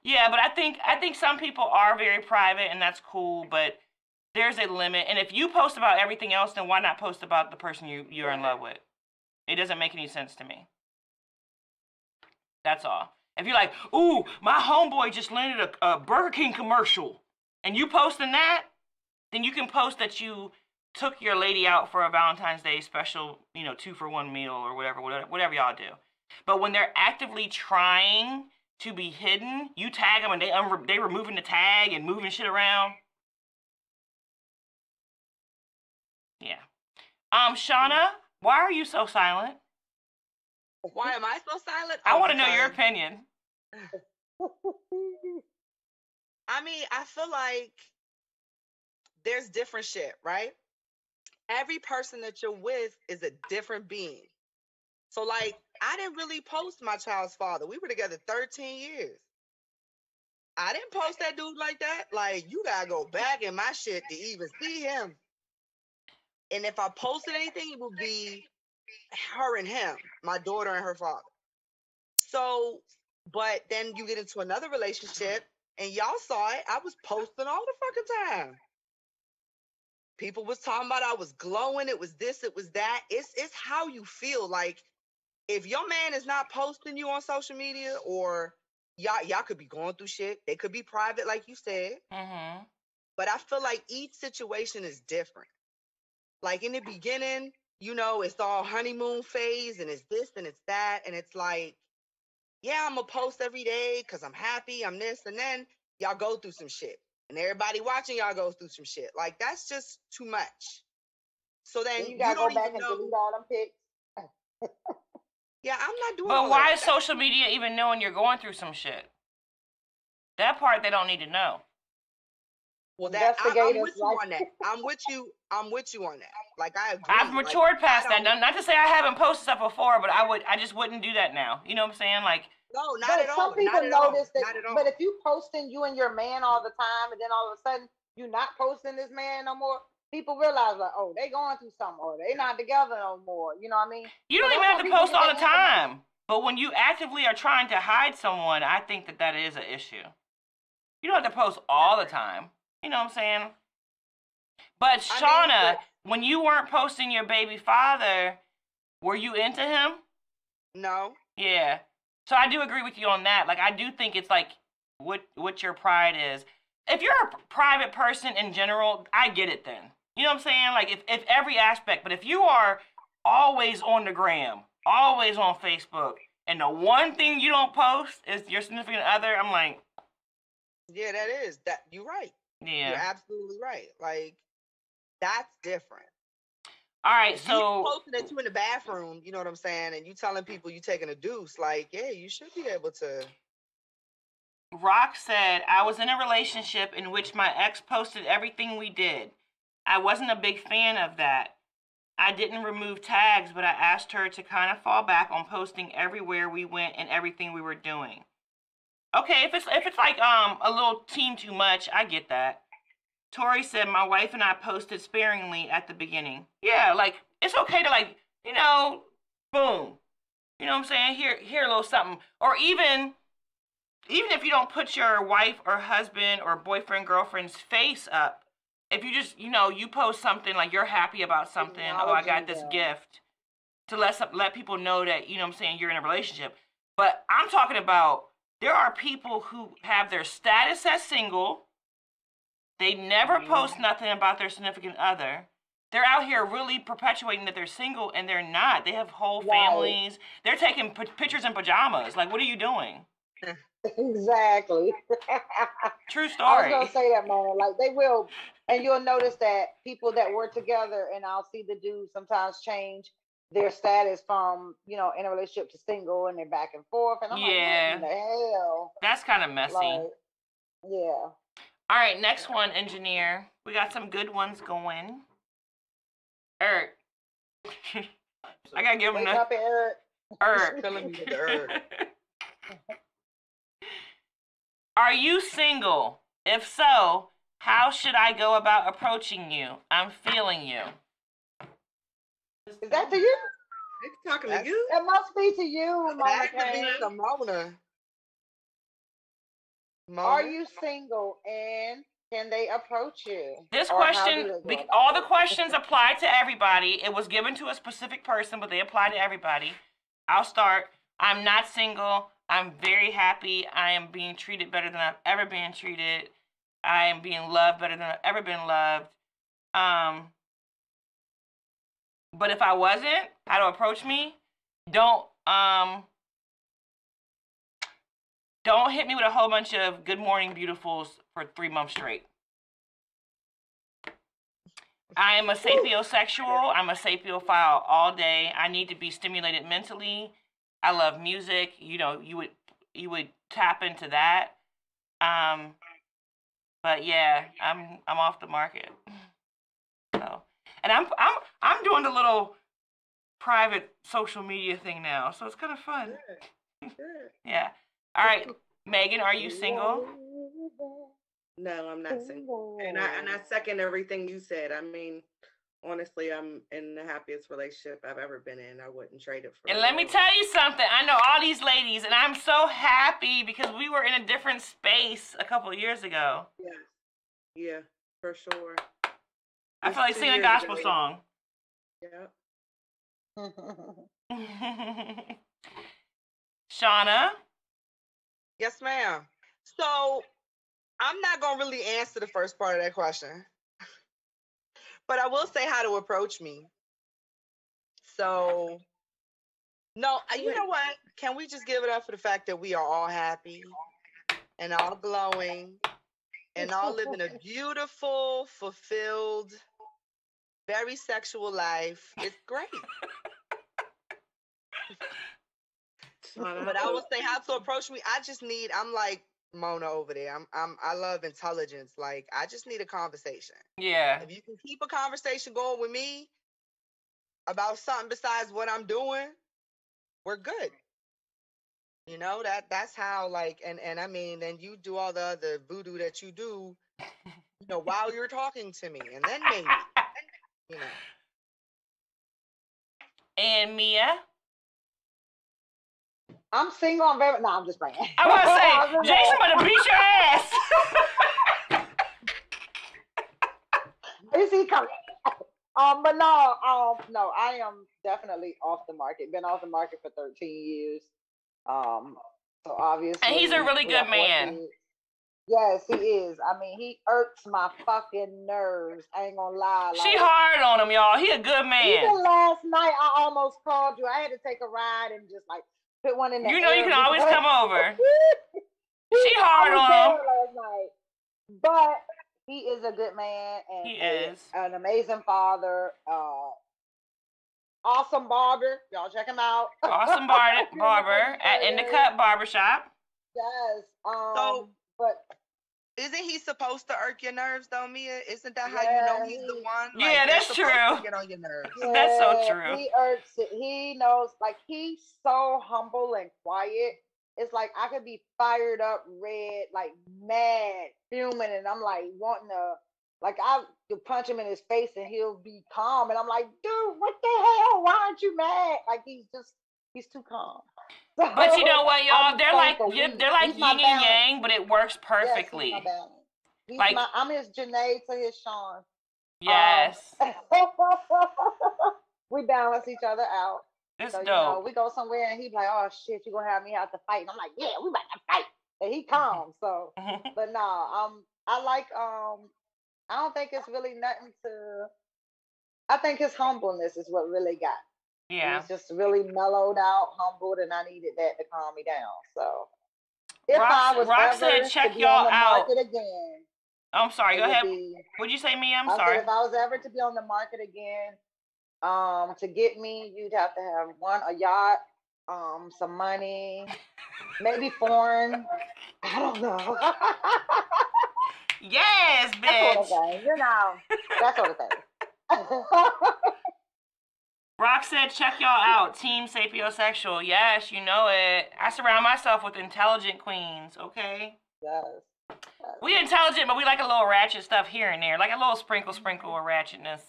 Yeah, but I think some people are very private, and that's cool. But there's a limit. And if you post about everything else, then why not post about the person you're in love with? It doesn't make any sense to me. That's all. If you're like, ooh, my homeboy just landed a Burger King commercial, and you posting that, then you can post that you took your lady out for a Valentine's Day special, 2-for-1 meal or whatever y'all do. But when they're actively trying to be hidden, you tag them and they removing the tag and moving shit around. Yeah. Shauna, why are you so silent? Why am I so silent? I Oh, want to know your because opinion. I mean, I feel like there's different shit, right? Every person that you're with is a different being. So, like, I didn't really post my child's father. We were together 13 years. I didn't post that dude like that. Like, you gotta go back in my shit to even see him. And if I posted anything, it would be her and him, my daughter and her father. So, but then you get into another relationship and y'all saw it. I was posting all the fucking time. People was talking about I was glowing. It was this, it was that. It's how you feel. Like if your man is not posting you on social media, or y'all could be going through shit. They could be private, like you said. Mm-hmm. But I feel like each situation is different. Like in the beginning, it's all honeymoon phase and it's this and it's that. And it's like, yeah, I'm gonna post every day because I'm happy, I'm this, and then y'all go through some shit. and everybody watching y'all go through some shit. Like, that's just too much. So then Then you you gotta go don't back even and know. delete all them pics. Yeah, I'm not doing But all why that. is social media even knowing you're going through some shit? That part they don't need to know. Well, that I'm Investigators with you like on that. I'm with you on that. Like, I agree. I've Like, matured past I that. don't- Not to say I haven't posted stuff before, but I just wouldn't do that now. You know what I'm saying? Like, No, not but at some all. people Not at all. notice that. Not at all. But if you posting you and your man all the time, and then all of a sudden you not posting this man no more, people realize like, oh, they going through something, or they not together no more. You know what I mean? you So don't even that's have how to people post get all their the information. time. But when you actively are trying to hide someone, I think that is an issue. You don't have to post all the time. You know what I'm saying? But I mean, Shauna, when you weren't posting your baby father, were you into him? no. Yeah. So I do agree with you on that. Like, I do think it's like what your pride is. If you're a private person in general, I get it then. You know what I'm saying? Like, if every aspect, but if you are always on the gram, always on Facebook, and the one thing you don't post is your significant other, I'm like, Yeah, that is that. You're right. You're yeah. absolutely right. Like, that's different. All right, If you so posting that you in the bathroom, you know what I'm saying, and you telling people you taking a deuce, like, yeah, you should be able to. Rock said, I was in a relationship in which my ex posted everything we did. I wasn't a big fan of that. I didn't remove tags, but I asked her to kind of fall back on posting everywhere we went and everything we were doing. Okay, if it's like a little team too much, I get that. Tori said my wife and I posted sparingly at the beginning. Yeah, like it's okay to like, boom. You know what I'm saying? Here a little something. Or even if you don't put your wife or husband or boyfriend, girlfriend's face up, if you just, you post something like you're happy about something, oh, I got Acknowledging this them. gift, to let people know that, you know what I'm saying, you're in a relationship. But I'm talking about there are people who have their status as single. They never post nothing about their significant other. They're out here really perpetuating that they're single, and they're not. They have whole Right. families. They're taking pictures in pajamas. Like, what are you doing? Exactly. True I was story. gonna say that, man. Like they will, and you'll notice that people that work together, and I'll see the dudes sometimes change their status from in a relationship to single, and they're back and forth, and I'm like, what in Yeah, the hell? that's kind of messy. Like, yeah. All right, next one, engineer. We got some good ones going. Eric. I gotta give him Wake the up, Eric. Eric. Killing me with the herb. Are you single? If so, how should I go about approaching you? I'm feeling you. Is that to you? It's talking That's- to you. It must be to you, Mama That could be Kane. some Mona. Are you single, and can they approach you? This Or how do question, they go about all the it? questions apply to everybody. It was given to a specific person, but they apply to everybody. I'll start. I'm not single. I'm very happy. I am being treated better than I've ever been treated. I am being loved better than I've ever been loved. But if I wasn't, how to approach me? Don't hit me with a whole bunch of good morning beautifuls for 3 months straight. I am a sapiosexual. I'm a sapiophile all day. I need to be stimulated mentally. I love music. You would tap into that. But yeah, I'm off the market. So, and I'm doing the little private social media thing now, so it's kind of fun. Good. Yeah. All right, Megan, are you single? No, I'm not single. And I second everything you said. I mean, honestly, I'm in the happiest relationship I've ever been in. I wouldn't trade it for And the let me world. tell you something. I know all these ladies, and I'm so happy because we were in a different space a couple of years ago. Yes. Yeah, for sure. I feel like It's 2 singing a years gospel ago. song. Yeah. Shauna? Yes, ma'am. So I'm not gonna really answer the first part of that question, but I will say how to approach me. So no, you know what? Can we just give it up for the fact that we are all happy and all glowing and all living a beautiful, fulfilled, very sexual life. It's great. But I will say how to approach me. I'm like Mona over there. I love intelligence. Like, I just need a conversation. Yeah. If you can keep a conversation going with me about something besides what I'm doing, we're good. You know, that's how, like, and I mean, then you do all the other voodoo that you do, while you're talking to me, and then maybe, you know. And Mia? I'm single. I'm very. No, I'm just playing. I was going to say, Jason about to beat your ass. Is he coming? But no, I am definitely off the market. Been off the market for 13 years. So obviously. And he's a really good man. Yes, he is. I mean, he irks my fucking nerves. I ain't gonna lie. She hard on him, y'all. He a good man. Even last night, I almost called you. I had to take a ride and just like put one in the You know air you can always come over. She hard on him. Last night. But he is a good man and he is an amazing father. Awesome barber. Y'all check him out. Awesome barber at In the Cut Barbershop. Yes. So, but isn't he supposed to irk your nerves though, Mia? Isn't that how you know he's the one? Like, yeah, that's true. To get on your nerves. Yeah, that's so true. He irks it. He knows, like, he's so humble and quiet. It's like I could be fired up, red, like mad, fuming, and I'm like wanting to, like, I could punch him in his face and he'll be calm, and I'm like, dude, what the hell? Why aren't you mad? Like, he's too calm. So, but you know what, y'all? They're like he's yin and yang, but it works perfectly. Yes, I'm his Janae to his Sean. Yes. We balance each other out. It's so, dope. We go somewhere and he's like, "Oh shit, you gonna have me out to fight?" And I'm like, "Yeah, we about to fight." And he calm. So, but no, I like I don't think it's really nothing to. I think his humbleness is what really got. Yeah. He's just really mellowed out, humbled, and I needed that to calm me down. So, if I was Rock ever said, check to be y'all on the out. market again, I'm sorry. Go ahead. What'd you say, Mia? I'm sorry. Said if I was ever to be on the market again, to get me, you'd have to have a yacht, some money, maybe foreign. I don't know. Yes, bitch. That sort of thing, that sort of thing. Rock said, check y'all out. Team Sapiosexual. Yes, you know it. I surround myself with intelligent queens, okay? Yes. We intelligent, but we like a little ratchet stuff here and there. Like a little sprinkle of ratchetness.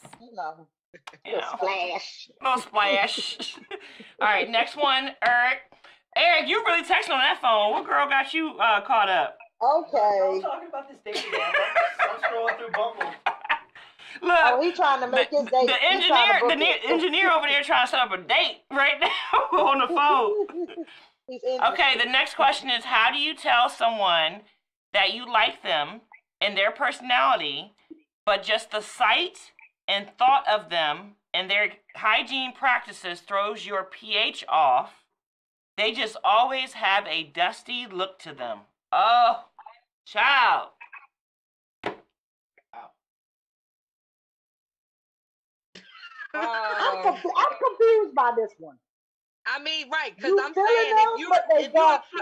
Splash. A little splash. All right, next one, Eric. Eric, you really texting on that phone. What girl got you caught up? Okay. I'm talking about this dating app. I'm scrolling through Bumble. Look, he's trying to make his date. The engineer over there trying to set up a date right now on the phone. Okay, the next question is, how do you tell someone that you like them and their personality, but just the sight and thought of them and their hygiene practices throws your pH off? They just always have a dusty look to them. Oh, child. I'm confused by this one. I mean, right, because I'm saying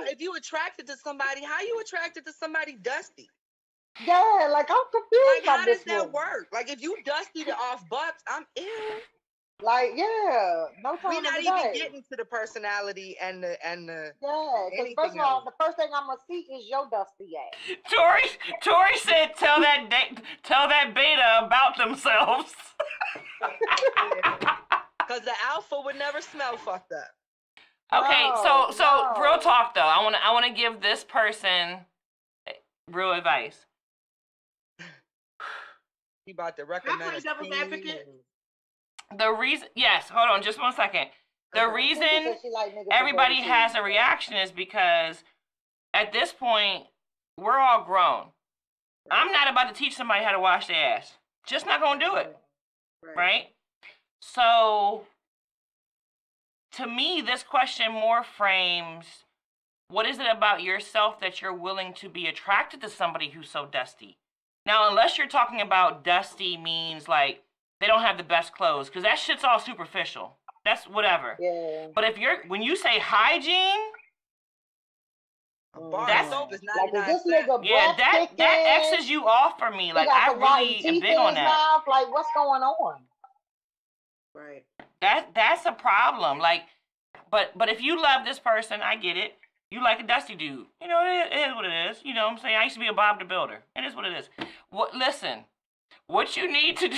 if you attracted to somebody, how you attracted to somebody dusty? Yeah, like I'm confused. Like, how does that work? Like, if you dusty to off butts, I'm ill. Like, yeah, no time. We're not even getting to the personality and the yeah. Because first of all, the first thing I'm gonna see is your dusty ass. Tori said, tell that beta about themselves. Because the alpha would never smell fucked up. Okay, so real talk though. I wanna give this person real advice. You about to recommend devil's advocate? The reason, yes, hold on, just 1 second. The reason everybody has a reaction is because at this point, we're all grown. I'm not about to teach somebody how to wash their ass. Just not gonna do it, right? So, to me, this question more frames What is it about yourself that you're willing to be attracted to somebody who's so dusty? Now, unless you're talking about dusty means like they don't have the best clothes, because that shit's all superficial. That's whatever. Yeah. But when you say hygiene, A bar That's- of soap is Like, 99 is this cents. nigga yeah, breath that kicking? X's you off for me. He Like, got I some rotten really am teeth big in on his that. mouth. Like, what's going on? Right. That's a problem. Like, but if you love this person, I get it. You like a dusty dude. You know, it is what it is. You know what I'm saying? I used to be a Bob the Builder. It is what it is. Listen, what you need to do,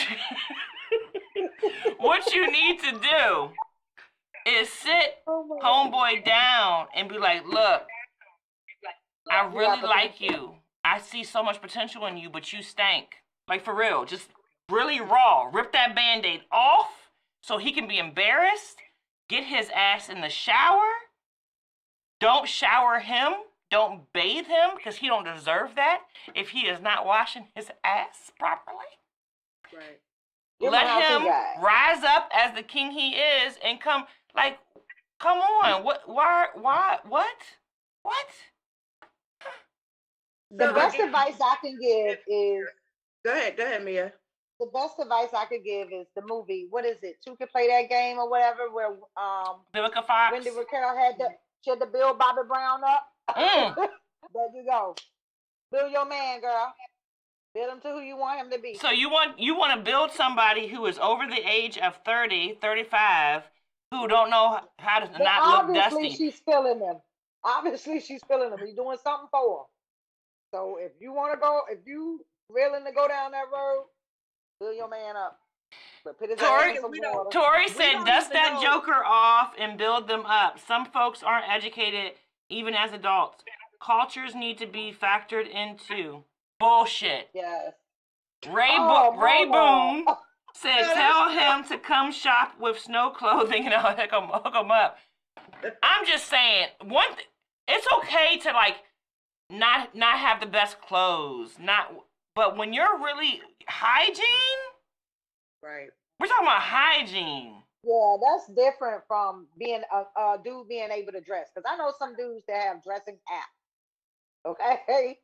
what you need to do is sit Oh homeboy down and be like, look, I You really got like potential. you. I see so much potential in you, but you stank. Like, for real. Just really raw. Rip that Band-Aid off so he can be embarrassed. Get his ass in the shower. Don't shower him. Don't bathe him because he don't deserve that if he is not washing his ass properly. Right. Give him Let how him he got. rise up as the king he is and come on. What? The So, best again- advice I can give is Go ahead, Mia. the best advice I could give is the movie. What is it? Two Can Play That Game or whatever. Where Vivica Fox. Wendy Raquel she had to build Bobby Brown up. Mm. There you go. Build your man, girl. Build him to who you want him to be. So you want to build somebody who is over the age of 30, 35, who don't know how to But not look obviously dusty. she's feeling them. Obviously she's feeling them. He's doing something for her. So if you willing to go down that road, build your man up. But put his ass Tori- in some we don't- water. Tori We said, don't dust even that know. joker off and build them up. Some folks aren't educated even as adults. Cultures need to be factored into. Bullshit. Yes. Ray Oh, Boone Mama. said, Yeah, tell him to come shop with snow clothing and I'll hook him up. I'm just saying, it's okay to like not have the best clothes, but when you're really hygiene, Right. we're talking about hygiene. Yeah, that's different from being a dude being able to dress. Because I know some dudes that have dressing apps. Okay?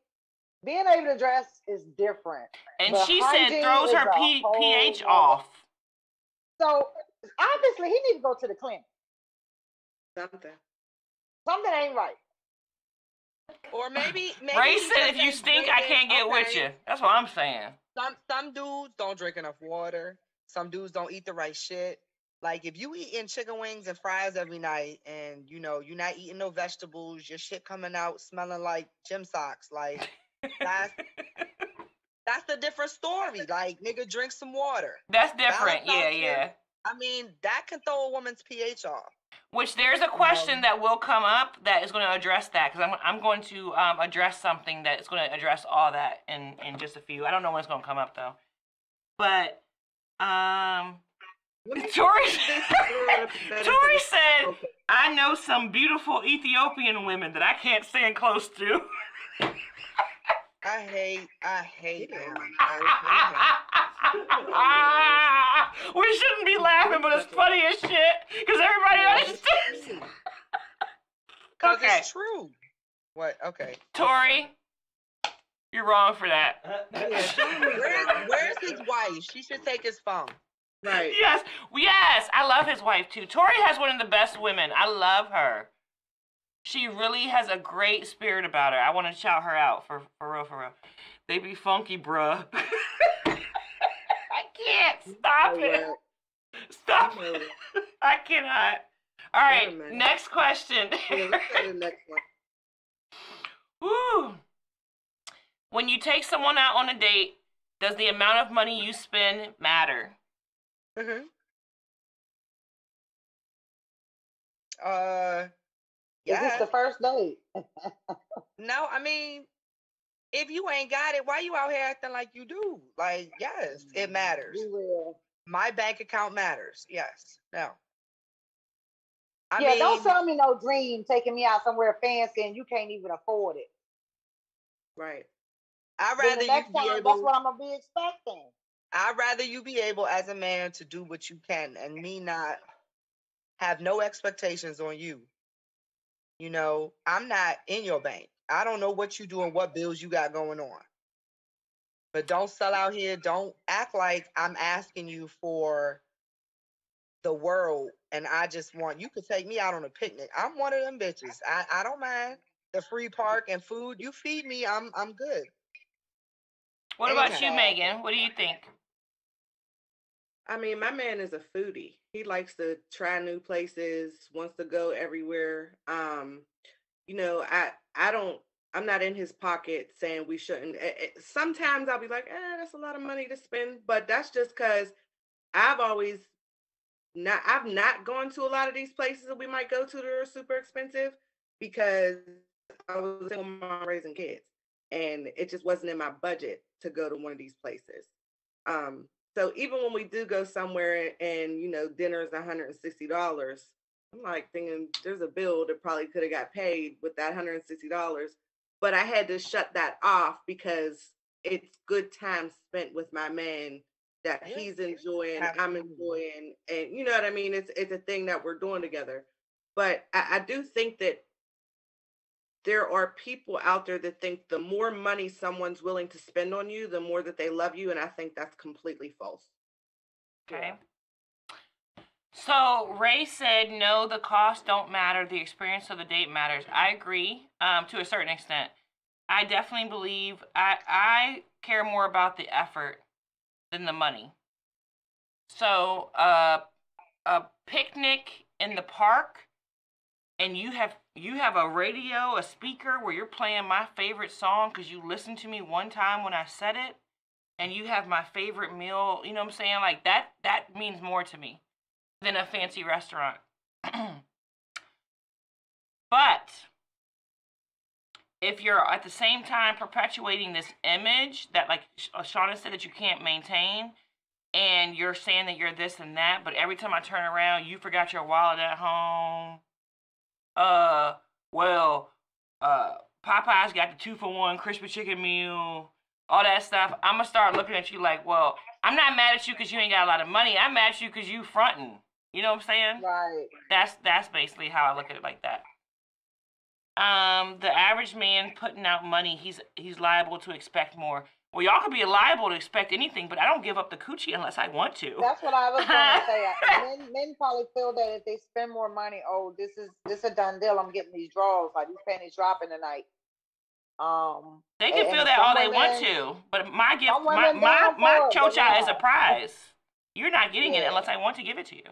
Being able to dress is different. And But she said hygiene throws is her a whole pH nother- off. So obviously he need to go to the clinic. Something. Something ain't right. Or maybe Ray he said, just if you ain't stink, I drinking- can't get with okay. you. That's what I'm saying. Some dudes don't drink enough water. Some dudes don't eat the right shit. Like if you eating chicken wings and fries every night, and you're not eating no vegetables, your shit coming out smelling like gym socks. Like that's a different story. Like nigga, drink some water. That's different. Balance out Yeah, your- yeah. I mean, that can throw a woman's pH off. Which there's a question that will come up that is going to address that, because I'm going to address something that is going to address all that in just a few. I don't know when it's going to come up though, but Tori said, I know some beautiful Ethiopian women that I can't stand close to. I hate him. We shouldn't be laughing, but it's funny as shit because everybody understands. Because Okay. it's true. What? Okay. Tori, you're wrong for that. Where's his wife? She should take his phone. Right. Yes, I love his wife too. Tori has one of the best women. I love her. She really has a great spirit about her. I want to shout her out for real. They be funky, bruh. I can't. Stop it. Stop it. I cannot. All right, Wait a minute. next question. Yeah, let's go to the next one. Woo. When you take someone out on a date, does the amount of money you spend matter? Mm-hmm. Is this Yeah. the first date? No, I mean, if you ain't got it, why you out here acting like you do? Like, yes, it matters. We will. My bank account matters. Yes. No. I Yeah, mean, don't sell me no dream taking me out somewhere fancy and you can't even afford it. Right. I'd Then rather the you next be time, that's able. what I'm gonna be expecting. I'd rather you be able, as a man, to do what you can, and me not have no expectations on you. You know, I'm not in your bank. I don't know what you do and what bills you got going on. But don't sell out here. Don't act like I'm asking you for the world and I just want you could take me out on a picnic. I'm one of them bitches. I don't mind the free park and food. You feed me, I'm good. What about you, Anytime. Megan? What do you think? I mean, my man is a foodie. He likes to try new places, wants to go everywhere. You know, I don't I'm not in his pocket saying we shouldn't. Sometimes I'll be like, that's a lot of money to spend, but that's just cuz I've always I've not gone to a lot of these places that we might go to that are super expensive because I was a single mom raising kids and it just wasn't in my budget to go to one of these places. So even when we do go somewhere and you know dinner is $160, I'm like thinking there's a bill that probably could have got paid with that $160, but I had to shut that off because it's good time spent with my man that Yeah, he's enjoying, I'm absolutely. enjoying, and you know what I mean. It's a thing that we're doing together. But I do think that there are people out there that think the more money someone's willing to spend on you, the more that they love you, and I think that's completely false. Okay. So Ray said, no, the cost don't matter. The experience of the date matters. I agree to a certain extent. I definitely believe I care more about the effort than the money. So a picnic in the park and you have a radio, a speaker where you're playing my favorite song because you listened to me one time when I said it, and you have my favorite meal, you know what I'm saying? Like that means more to me than a fancy restaurant. But if you're at the same time perpetuating this image that, like Shauna said, that you can't maintain, and you're saying that you're this and that, but every time I turn around, you forgot your wallet at home. Uh, well, Popeyes got the 2-for-1 crispy chicken meal, all that stuff. I'm gonna start looking at you like, well, I'm not mad at you because you ain't got a lot of money. I'm mad at you because you fronting. You know what I'm saying? Right. That's basically how I look at it like that. The average man putting out money, he's liable to expect more. Well, y'all could be liable to expect anything, but I don't give up the coochie unless I want to. That's what I was gonna say. Men probably feel that if they spend more money, oh, this a done deal. I'm getting these draws, like these pennies dropping tonight. They can feel And that some all they want women, to, but my gift, some women down my for it, but chocha is a yeah, prize. You're not getting it yeah, unless I want to give it to you.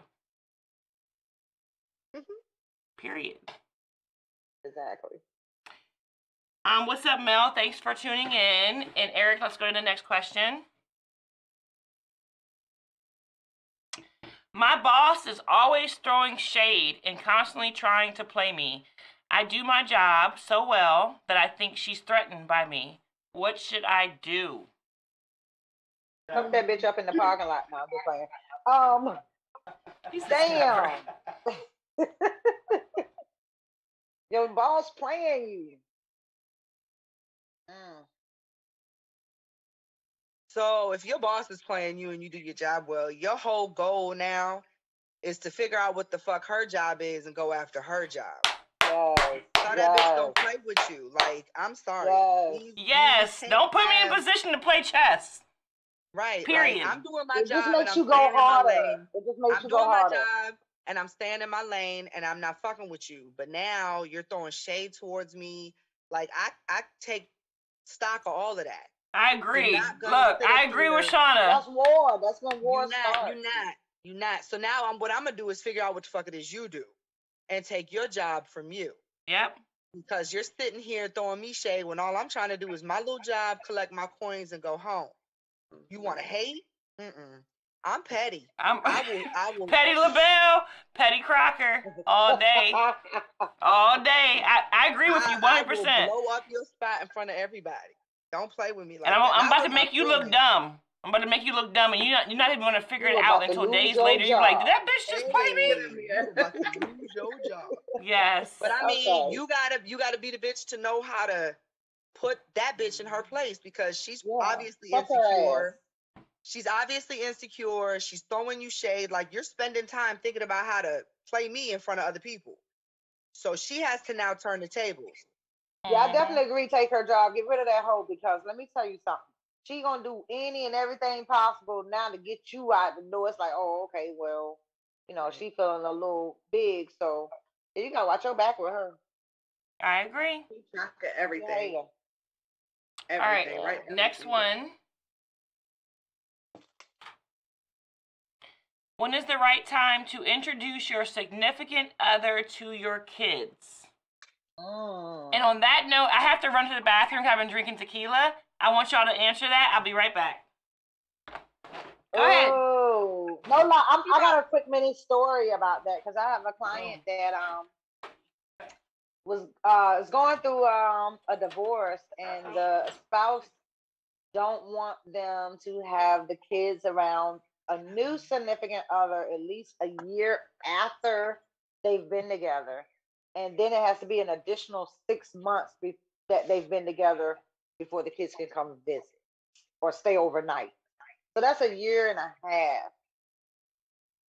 Mhm. Period. exactly. What's up, Mel? Thanks for tuning in. And Eric, let's go to the next question. My boss is always throwing shade and constantly trying to play me. I do my job so well that I think she's threatened by me. What should I do? Hook that bitch up in the parking lot. No, I'm just playing. Um, He's a damn, snapper. your boss playing you. Mm. So if your boss is playing you and you do your job well, your whole goal now is to figure out what the fuck her job is and go after her job. Yes, So that bitch yes, don't play with you. Like, I'm sorry. yes. Yes, don't put me in a position to play chess. Right. Period. Like, I'm doing my It just job and makes I'm you go staying in my harder. lane. It just makes I'm you go doing my harder. job and I'm staying in my lane and I'm not fucking with you. But now you're throwing shade towards me. Like, I take stock of all of that. I You're agree. not gonna Look, sit I up agree with here. Shauna. That's war. That's when war You're not. starts. You're not. So now what I'm gonna do is figure out what the fuck it is you do, and take your job from you. Yep. Because you're sitting here throwing me shade when all I'm trying to do is my little job, collect my coins, and go home. You want to hate? I'm petty. I'm I will. Petty LaBelle, Petty Crocker, all day. All day. I agree with you I 100%. will blow up your spot in front of everybody. Don't play with me like And that. I'm Not about with to my make you look feelings. dumb. I'm about to make you look dumb, and you're not even gonna figure You it about out to until lose days your later. You're like, job. did that bitch just play me? You're about to lose your job. Yes. But I mean, Okay. you gotta be the bitch to know how to put that bitch in her place because she's Yeah. obviously Fuck her insecure. ass. She's obviously insecure. She's throwing you shade. Like, you're spending time thinking about how to play me in front of other people. So she has to now turn the tables. Yeah, I definitely agree. Take her job, get rid of that hoe, because let me tell you something. She gonna do any and everything possible now to get you out the door. It's like, oh, okay, well, she feeling a little big, so you gotta watch your back with her. I agree. Keep track of everything. Yeah. Everything, All right. right? Next one. When is the right time to introduce your significant other to your kids? And on that note, I have to run to the bathroom. I've been drinking tequila. I want y'all to answer that. I'll be right back. Go ahead. Oh, no, I got a quick mini story about that, because I have a client that is going through a divorce, and the spouse don't want them to have the kids around a new significant other at least a year after they've been together, and then it has to be an additional 6 months that they've been together before the kids can come visit or stay overnight. So that's a year and a half.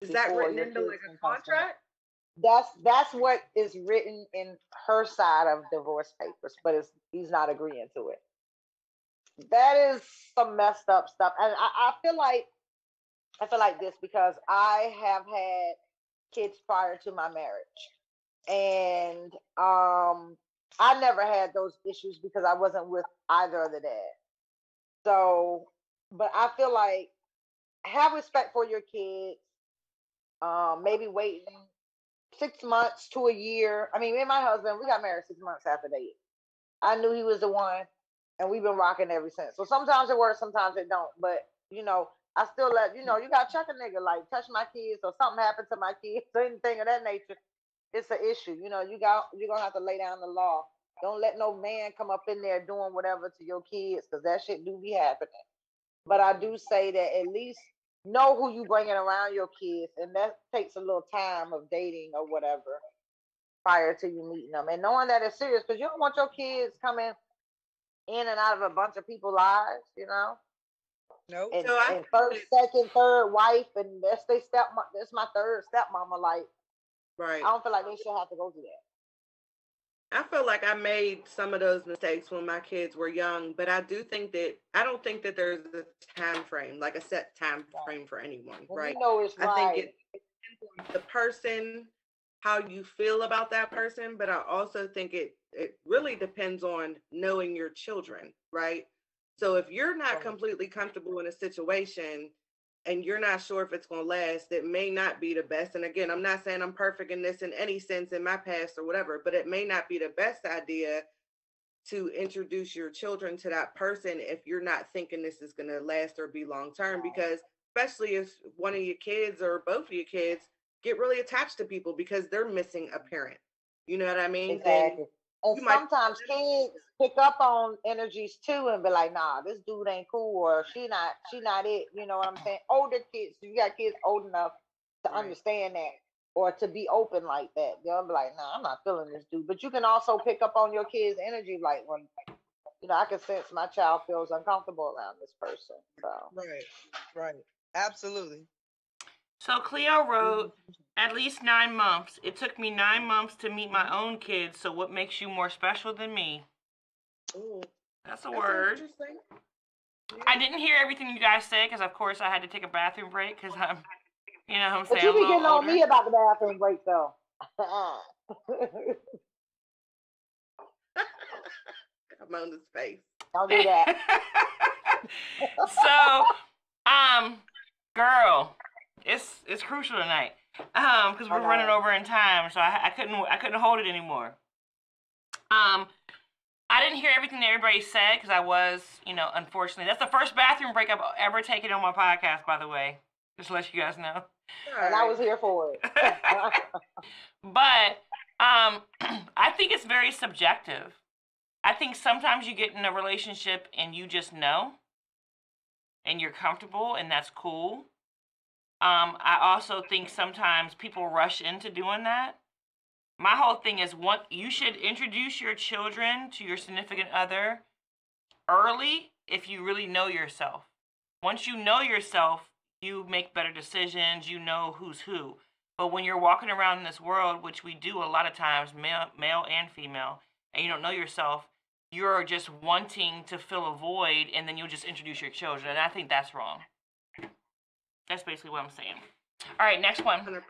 Is that before written your into kids like can a come spend. contract? That's what is written in her side of divorce papers, but he's not agreeing to it. That is some messed up stuff, and I feel like this because I have had kids prior to my marriage, and I never had those issues because I wasn't with either of the dads. So, but I feel like have respect for your kids. Maybe waiting 6 months to a year. I mean, me and my husband, we got married 6 months after dating. I knew he was the one, and we've been rocking ever since. So sometimes it works, sometimes it don't. But I still let you got to check a nigga, like touch my kids or something happened to my kids or anything of that nature. It's an issue. You're gonna have to lay down the law. Don't let no man come up in there doing whatever to your kids, because that shit do be happening. But I do say that at least know who you bringing around your kids, and that takes a little time of dating or whatever prior to you meeting them, and knowing that it's serious, because you don't want your kids coming in and out of a bunch of people's lives, Nope. and, So I and first, second, third wife, and that's my third stepmama. Like, right. I don't feel like they should have to go through that. I feel like I made some of those mistakes when my kids were young, but I don't think that there's a time frame, like a set time frame for anyone, When right? you know it's I right. think it depends on the person, how you feel about that person, but I also think it really depends on knowing your children, right? So if you're not completely comfortable in a situation and you're not sure if it's going to last, it may not be the best. And again, I'm not saying I'm perfect in this in any sense in my past or whatever, but it may not be the best idea to introduce your children to that person if you're not thinking this is going to last or be long term, because especially if one of your kids or both of your kids get really attached to people because they're missing a parent. You know what I mean? Exactly. And sometimes kids pick up on energies too and be like, nah, this dude ain't cool, or she not it. You know what I'm saying? Older kids, you got kids old enough to understand that or to be open like that. They'll be like, nah, I'm not feeling this dude. But you can also pick up on your kids' energy, like when I can sense my child feels uncomfortable around this person. So Right. Absolutely. So Cleo wrote, at least 9 months. It took me 9 months to meet my own kids, so what makes you more special than me? Ooh, that's a word. Interesting. Yeah. I didn't hear everything you guys said because, of course, I had to take a bathroom break because I'm, I'm saying but you be getting older. on me about the bathroom break, though. I'm on the space. Don't do that. So, girl, it's crucial tonight because we're running over in time, so I couldn't hold it anymore. I didn't hear everything that everybody said because I was, unfortunately, that's the first bathroom break I've ever taken on my podcast, by the way. Just to let you guys know. And I was here for it. But I think it's very subjective. I think sometimes you get in a relationship and you just know and you're comfortable and that's cool. I also think sometimes people rush into doing that. My whole thing is you should introduce your children to your significant other early if you really know yourself. Once you know yourself, you make better decisions, you know who's who. But when you're walking around in this world, which we do a lot of times, male and female, and you don't know yourself, you're just wanting to fill a void, and then you'll just introduce your children. And I think that's wrong. That's basically what I'm saying. All right, next one. 100%.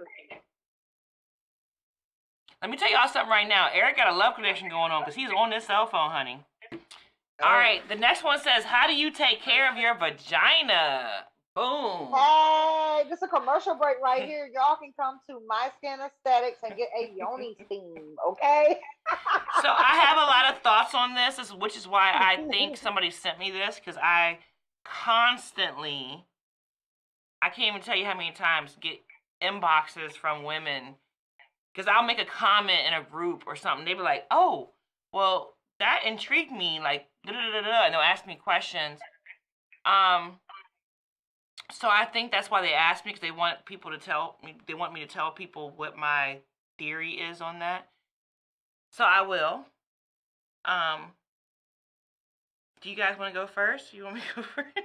Let me tell y'all something right now. Eric got a love connection going on because he's on this cell phone, honey. All right, the next one says, how do you take care of your vagina? Boom. Hey, this is a commercial break right here. Y'all can come to My Skin Aesthetics and get a yoni steam, okay? So I have a lot of thoughts on this, which is why I think somebody sent me this, because I constantly, I can't even tell you how many times, get inboxes from women, because I'll make a comment in a group or something. They'll be like, oh, well, that intrigued me, like, da-da-da-da, and they'll ask me questions. So I think that's why they asked me, because they want me to tell people what my theory is on that. So I will. Do you guys want to go first? You want me to go first?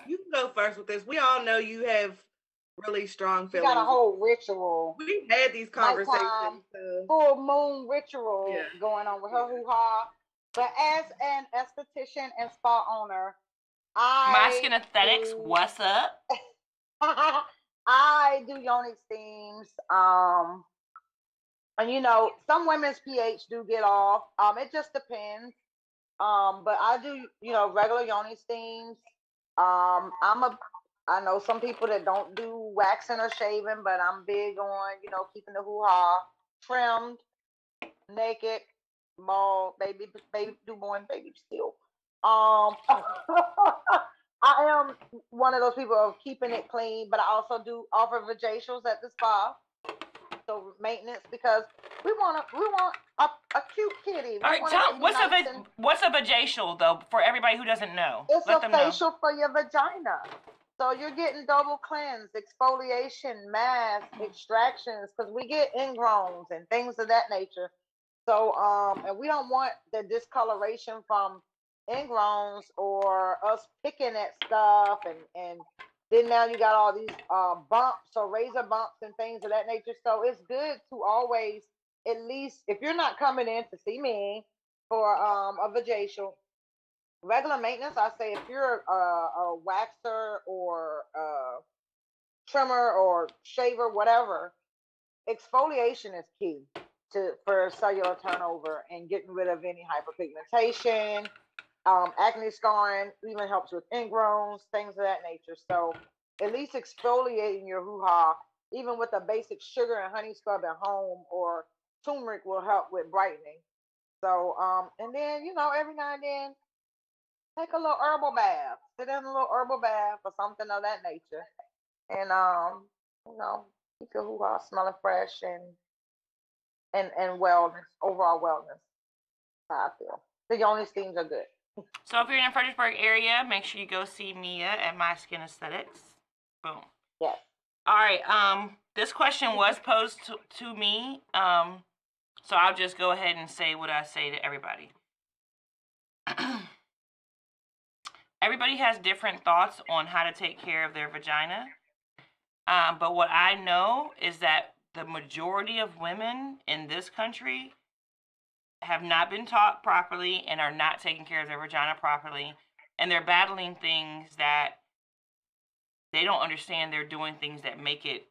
You can go first with this. We all know you have really strong You feelings. got a whole ritual. We've had these conversations. Full moon ritual going on with her hoo-ha. But as an esthetician and spa owner, My Skin Aesthetics, what's up? I do yoni steams. And you know, some women's pH do get off. It just depends. But I do, you know, regular yoni steams. I know some people that don't do waxing or shaving, but I'm big on, you know, keeping the hoo-ha trimmed, naked, bald, baby newborn, baby still. I am one of those people of keeping it clean, but I also do offer vajacials at the spa. So maintenance, because we want a cute kitty. All right, what's a vajacial though, for everybody who doesn't know? It's a facial for your vagina. So you're getting double cleanse, exfoliation, mask, extractions, because we get ingrowns and things of that nature. So and we don't want the discoloration from ingrowns or us picking at stuff, and then now you got all these bumps or razor bumps and things of that nature. So it's good to always, at least if you're not coming in to see me for a vajacial, regular maintenance, I say if you're a waxer or a trimmer or shaver, whatever, exfoliation is key for cellular turnover and getting rid of any hyperpigmentation. Acne scarring even helps with ingrowns, things of that nature. So at least exfoliating your hoo-ha, even with a basic sugar and honey scrub at home, or turmeric will help with brightening. So and then, you know, every now and then take a little herbal bath, sit in a little herbal bath or something of that nature, and you know, keep your hoo-ha smelling fresh and wellness, overall wellness. That's how I feel. The yoni steams are good. So if you're in the Fredericksburg area, make sure you go see Mia at My Skin Aesthetics. Boom. Yes. All right. This question was posed to me. So I'll just go ahead and say what I say to everybody. Everybody has different thoughts on how to take care of their vagina. But what I know is that the majority of women in this country have not been taught properly and are not taking care of their vagina properly. And they're battling things that they don't understand. They're doing things that make it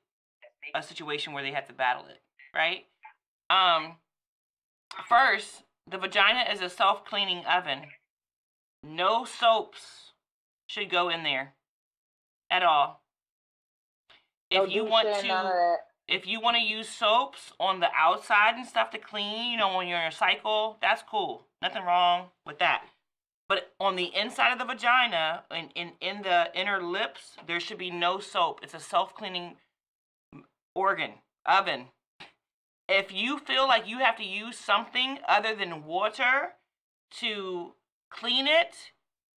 a situation where they have to battle it, right? First, the vagina is a self-cleaning oven. No soaps should go in there at all. If you want to use soaps on the outside and stuff to clean, you know, when you're in a cycle, that's cool. Nothing wrong with that. But on the inside of the vagina, in the inner lips, there should be no soap. It's a self-cleaning oven. If you feel like you have to use something other than water to clean it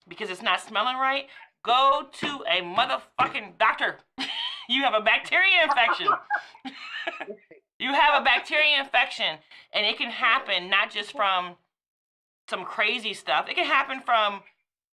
because it's not smelling right, go to a motherfucking doctor. You have a bacteria infection. You have a bacteria infection, and it can happen not just from some crazy stuff. It can happen from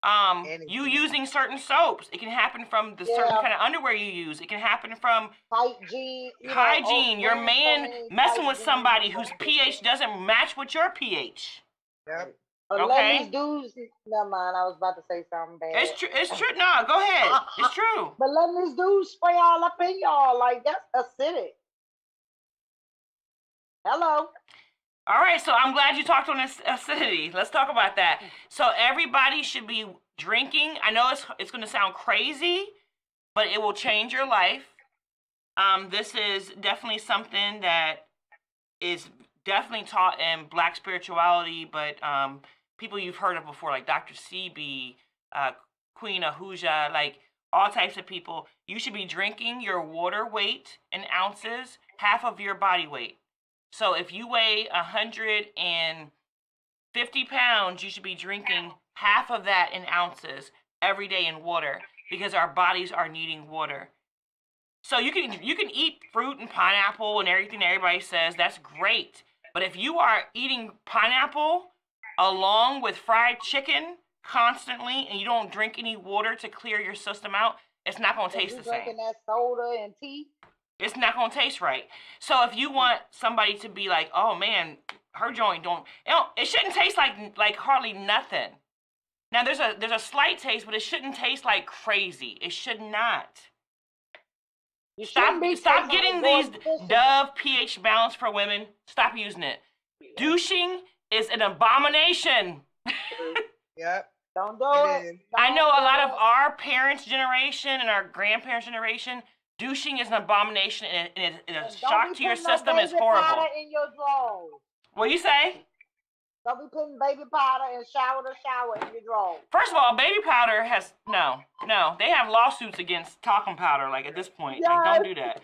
You Anything. using certain soaps. It can happen from the certain kind of underwear you use. It can happen from hygiene. Hygiene. Your man messing with somebody whose pH doesn't match with your pH. Yep. Letting these dudes. Never mind. I was about to say something bad. It's true. It's true. No, go ahead. It's true. But letting these dudes spray all up in y'all, like, that's acidic. Hello. All right, so I'm glad you talked on acidity. Let's talk about that. So everybody should be drinking. I know it's going to sound crazy, but it will change your life. This is definitely something that is definitely taught in Black spirituality, but people you've heard of before, like Dr. CB, Queen Ahuja, like all types of people. You should be drinking your water weight in ounces, half of your body weight. So if you weigh 150 pounds, you should be drinking half of that in ounces every day in water, because our bodies are needing water. So you can eat fruit and pineapple and everything that everybody says, that's great. But if you are eating pineapple along with fried chicken constantly and you don't drink any water to clear your system out, it's not going to taste the same. Drinking that soda and tea? It's not going to taste right. So if you want somebody to be like, oh man, her joint don't, it shouldn't taste like hardly nothing. Now there's a slight taste, but it shouldn't taste like crazy. It should not. Stop getting these Dove pH balance for women. Stop using it. Douching is an abomination. Yep. Don't do it. I know a lot of our parents' generation and our grandparents' generation, douching is an abomination, and a shock to your system. Is horrible. In your drawers. What you say? Don't be putting baby powder and shower in your drawers. First of all, baby powder has no. They have lawsuits against talcum powder. Like at this point, yes. Like, don't do that.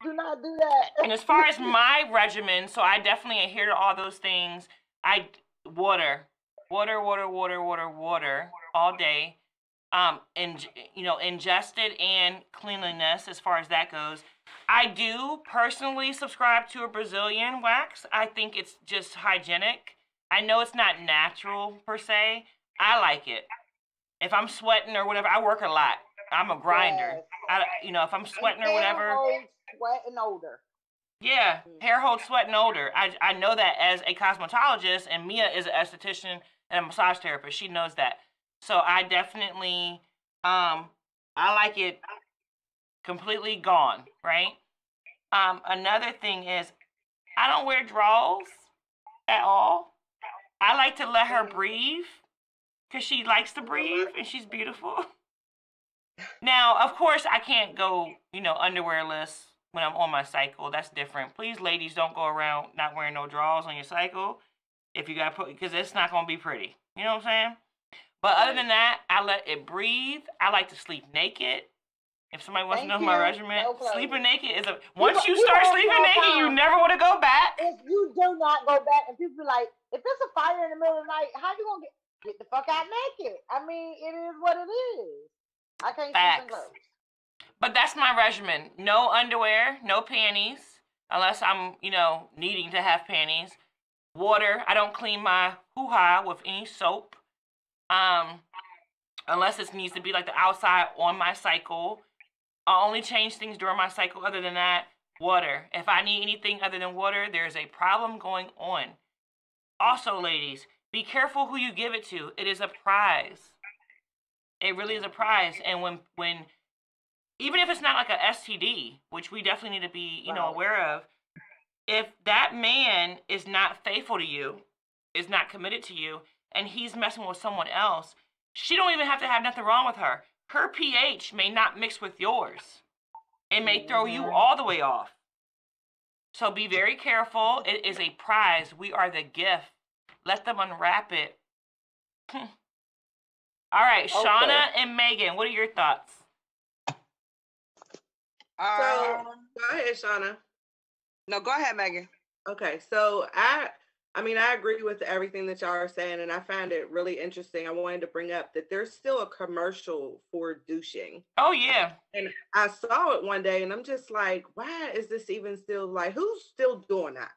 Do not do that. And as far as my regimen, so I definitely adhere to all those things. Water all day. And ingested and cleanliness as far as that goes. I do personally subscribe to a Brazilian wax. I think it's just hygienic. I know it's not natural per se. I like it. If I'm sweating or whatever, I work a lot. I'm a grinder. Yes. If I'm sweating or whatever. Hair holds sweat and odor. Yeah, hair holds sweat and odor. I know that as a cosmetologist, and Mia is an esthetician and a massage therapist. She knows that. So I definitely, I like it completely gone, right? Another thing is, I don't wear drawers at all. I like to let her breathe, because she likes to breathe, and she's beautiful. Now, of course, I can't go, underwearless when I'm on my cycle. That's different. Please, ladies, don't go around not wearing no drawers on your cycle if you got to because it's not going to be pretty. You know what I'm saying? But other than that, I let it breathe. I like to sleep naked. If somebody wants to know my regimen, sleeping naked is once you start sleeping naked, you never want to go back. If you do not go back, and people be like, if there's a fire in the middle of the night, how you gonna get the fuck out naked? I mean, it is what it is. I can't sleep in clothes. But that's my regimen. No underwear, no panties, unless I'm, needing to have panties. Water. I don't clean my hoo-ha with any soap. Unless it needs to be like the outside on my cycle. I only change things during my cycle. Other than that, water. If I need anything other than water, there's a problem going on. Also, ladies, be careful who you give it to. It is a prize. It really is a prize. And when even if it's not like a STD, which we definitely need to be, aware of, if that man is not faithful to you, is not committed to you, and he's messing with someone else, she don't even have to have nothing wrong with her. Her pH may not mix with yours. It may throw you all the way off. So be very careful. It is a prize. We are the gift. Let them unwrap it. All right, okay. Shauna and Megan, what are your thoughts? So, go ahead, Shauna. No, go ahead, Megan. Okay, so I agree with everything that y'all are saying, and I find it really interesting. I wanted to bring up that there's still a commercial for douching. Oh, yeah. And I saw it one day, and I'm just like, why is this even still, like, who's still doing that?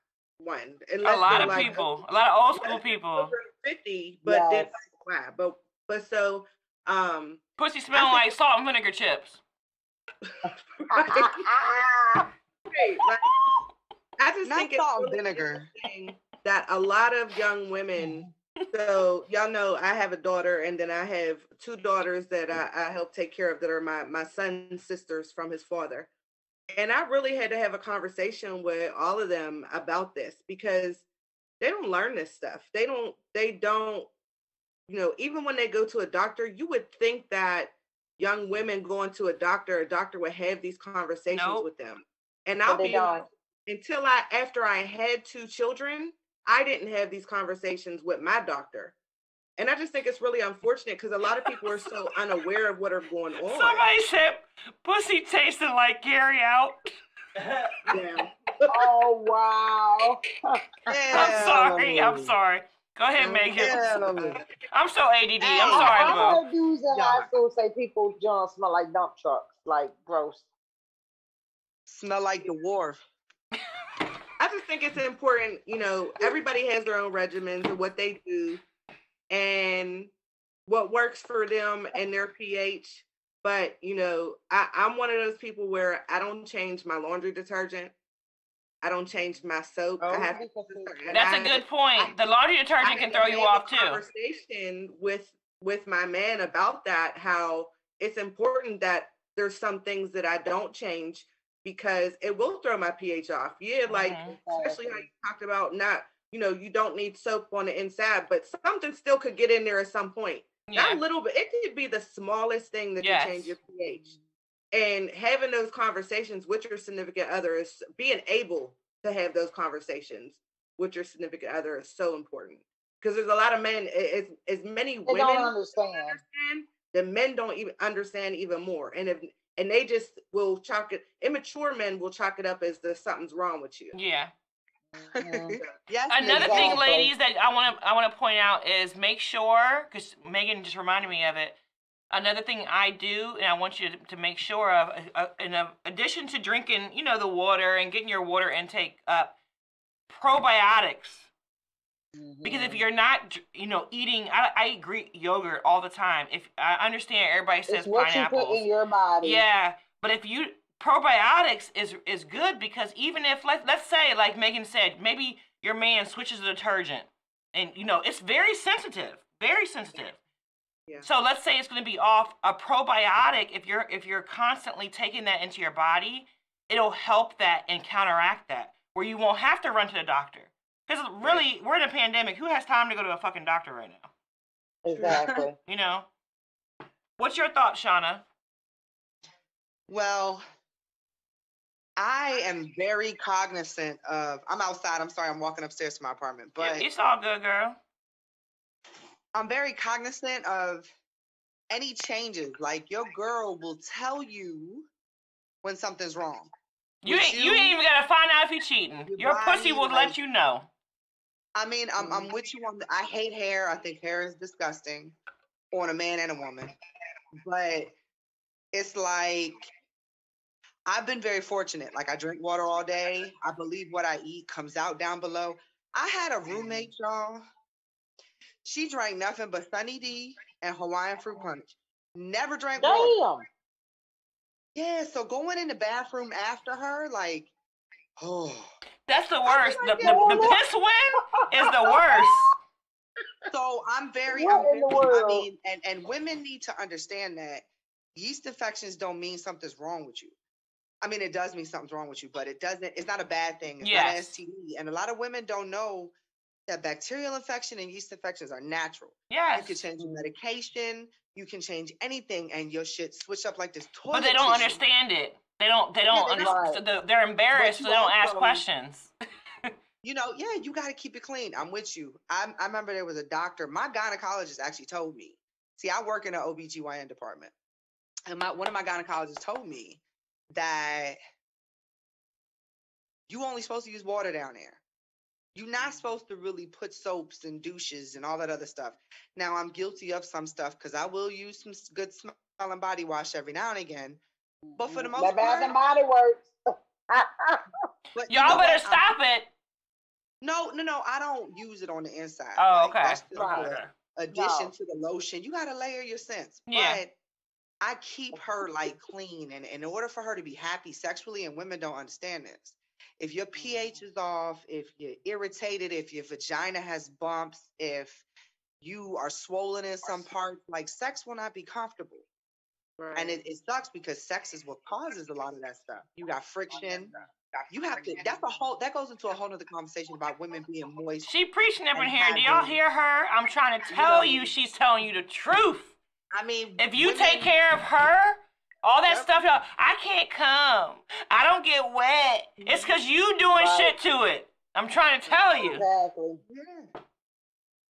Unless a lot of people. A lot of old school people. 50, but then, why? But But so, Pussy smelling like salt and vinegar chips. Right, like, I just Not think it's salt and really vinegar. interesting that a lot of young women. So y'all know I have a daughter, and then I have two daughters that I help take care of that are my son's sisters from his father. And I really had to have a conversation with all of them about this because they don't learn this stuff. They don't, even when they go to a doctor, you would think that young women going to a doctor would have these conversations Nope. with them. And But I'll they be honest, don't. after I had two children, I didn't have these conversations with my doctor. And I just think it's really unfortunate because a lot of people are so unaware of what are going on. Somebody said pussy tasted like Gary out. Yeah. Oh wow. I'm sorry. Go ahead, Megan. Yeah. I'm so ADD. I'm Hey. sorry, I bro. heard dudes in high school say people's junk smell like dump trucks, like gross. Smell like the wharf. I just think it's important, everybody has their own regimens and what they do and what works for them and their pH. But, I'm one of those people where I don't change my laundry detergent. I don't change my soap. Oh, I have That's a good point. The laundry detergent can throw you off too. Conversation with my man about that, how it's important that there's some things that I don't change because it will throw my pH off. Yeah, like especially how you talked about not, you don't need soap on the inside, but something still could get in there at some point. Yeah. Not a little bit. It could be the smallest thing that can change your pH. And having those conversations with your significant other is being able to have those conversations with your significant other is so important. Because there's a lot of men, as many They women don't understand. the men don't even understand even more. And they just will chalk it, immature men will chalk it up as something's wrong with you. Yeah. Yes. Another Exactly. thing, ladies, that I want to point out is make sure, because Megan just reminded me of it. Another thing I do, and I want you to make sure of, in addition to drinking, the water and getting your water intake up, probiotics. Because if you're not, eating, I eat Greek yogurt all the time. If I understand, everybody says It's what pineapples. you put in your body. Yeah, but if you probiotics is good because even if let's say, like Megan said, maybe your man switches the detergent, and it's very sensitive, very sensitive. Yeah. So let's say it's going to be off a probiotic. If you're constantly taking that into your body, it'll help that and counteract that, where you won't have to run to the doctor. Because really, we're in a pandemic. Who has time to go to a fucking doctor right now? Exactly. What's your thought, Shauna? Well, I am very cognizant of. I'm outside. I'm sorry. I'm walking upstairs to my apartment, but it's all good, girl. I'm very cognizant of any changes. Like your girl will tell you when something's wrong. You ain't even gotta find out if you're cheating. Your pussy will let you know. I mean, I'm with you on I hate hair. I think hair is disgusting on a man and a woman. But it's like I've been very fortunate. Like I drink water all day. I believe what I eat comes out down below. I had a roommate, y'all. She drank nothing but Sunny D and Hawaiian fruit punch. Never drank water. Yeah, so going in the bathroom after her, like, oh. That's the worst. The piss win is the worst. So I'm very, and women need to understand that yeast infections don't mean something's wrong with you. I mean, it does mean something's wrong with you, but it's not a bad thing. It's not an STD. And a lot of women don't know that bacterial infection and yeast infections are natural. Yes. You can change your medication, you can change anything, and your shit switch up like this toilet. But they don't understand it. They don't understand. So they're embarrassed, so they don't ask questions. You got to keep it clean. I'm with you. I remember there was a doctor. My gynecologist actually told me. See, I work in an OBGYN department. And one of my gynecologists told me that you only supposed to use water down there. You're not supposed to really put soaps and douches and all that other stuff. Now, I'm guilty of some stuff because I will use some good smelling body wash every now and again. But for the most part, Bath and Body Works. Y'all better stop it. No, I don't use it on the inside. Oh, okay. addition No. to the lotion. You gotta layer your scents. Yeah. But I keep her like clean, and in order for her to be happy sexually, and women don't understand this. If your pH is off, if you're irritated, if your vagina has bumps, if you are swollen in some parts, like sex will not be comfortable. And Right. it sucks because sex is what causes a lot of that stuff. You got friction. You have to, that's a whole, that goes into a whole nother conversation about women being moist She preaching up in and here. Do y'all having, hear her? I'm trying to you tell know, you, she's telling you the truth. I mean, If you women, take care of her, all that yep, stuff, y'all, I can't come. I don't get wet. It's because you doing Right. shit to it. I'm trying to tell you. Exactly. yeah.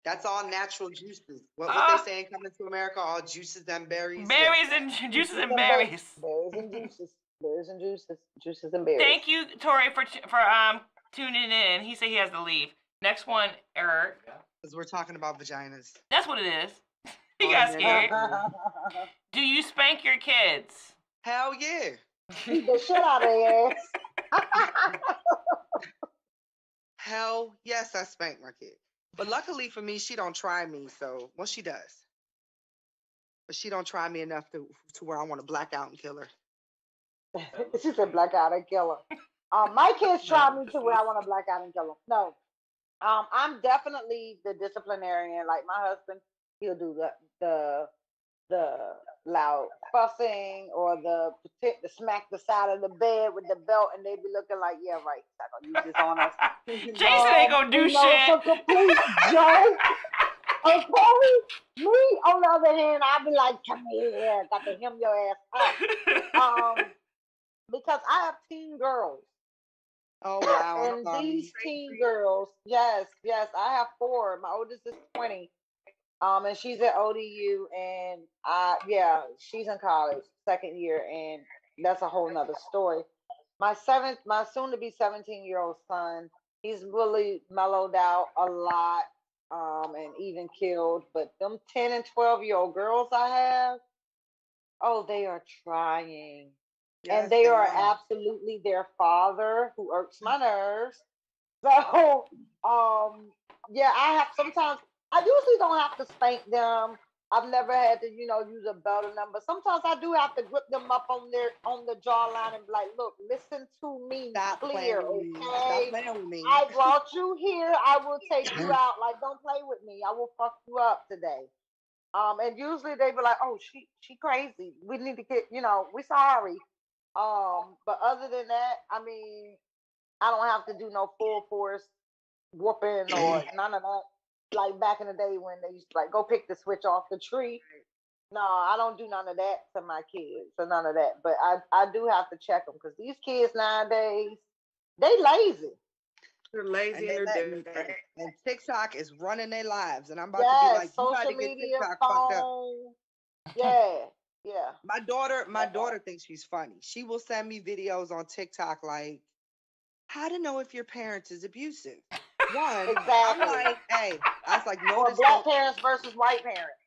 That's all natural juices. What Uh, they saying coming to America, all juices and berries. berries Yes. and juices and Berries. berries. Berries and juices. Berries and juices. Juices and berries. Thank you, Tori, for tuning in. He said he has to leave. Next one, Eric. Because we're talking about vaginas. That's what it is. He Oh, got yeah. scared. Do you spank your kids? Hell yeah. Beat the shit out of their ass. Hell yes, I spank my kid. But luckily for me, she don't try me. So, well, she does. But she don't try me enough to where I want to black out and kill her. She said black out and kill her. My kids try me to where I want to black out and kill them. No. I'm definitely the disciplinarian. Like my husband, he'll do the loud fussing or the smack the side of the bed with the belt, and they be looking like, yeah, right, he's not gonna use this on us. Jason ain't gonna do You know, it's a shit. complete joke. Okay, me on the other hand, I'll be like, come here, got to hem your ass up. Because I have teen girls. Oh, wow. I'm And sorry. these teen girls, yes, I have four. My oldest is 20. And she's at ODU, and yeah, she's in college, second year, and that's a whole nother story. My soon to be 17-year-old son, he's really mellowed out a lot, and even killed. But them 10 and 12-year-old girls I have, oh, they are trying. Yes, And they they are are. absolutely their father who irks my nerves. So, yeah, I have sometimes. I usually don't have to spank them. I've never had to, use a belt or nothing. But sometimes I do have to grip them up on the jawline and be like, "Look, listen to me, Stop playing clear, with me. Stop okay? playing with me. I brought you here. I will take you out. Like, don't play with me. I will fuck you up today." And usually they be like, "Oh, she crazy. We need to get, we sorry." But other than that, I mean, I don't have to do no full force whooping or none of that. Like back in the day when they used to like go pick the switch off the tree. No, I don't do none of that to my kids or none of that. But I do have to check them because these kids nowadays, they lazy. They're And lazy they and they're let me. different. And TikTok is running their lives. And I'm about to be Yes, like, you about social to get media, TikTok fucked up. phone. Yeah, yeah. My daughter thinks she's funny. She will send me videos on TikTok like, how to know if your parent is abusive. One, I'm Exactly. like, hey, I was like, Or notice, black don't. parents versus white parents.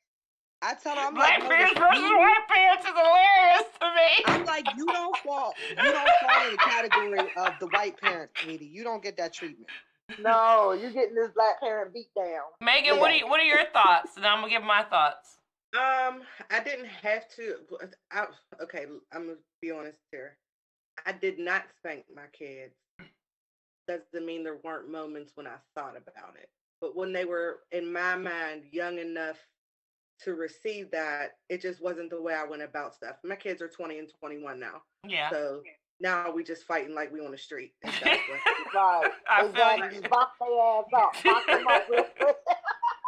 I tell her, I'm like, Black notice parents versus you. white parents is hilarious to I'm me. like, you don't fall in the category of the white parent, sweetie. You don't get that treatment. No, you getting this black parent beat down Megan, today. what are your thoughts? And I'm gonna give my thoughts. I didn't have to. Okay, I'm gonna be honest here. I did not spank my kids. Doesn't mean there weren't moments when I thought about it. But when they were, in my mind, young enough to receive that, it just wasn't the way I went about stuff. My kids are 20 and 21 now. Yeah. So now we just fighting like we on the street and stuff. Right. I Exactly. feel Just box their ass up. Box them up real quick.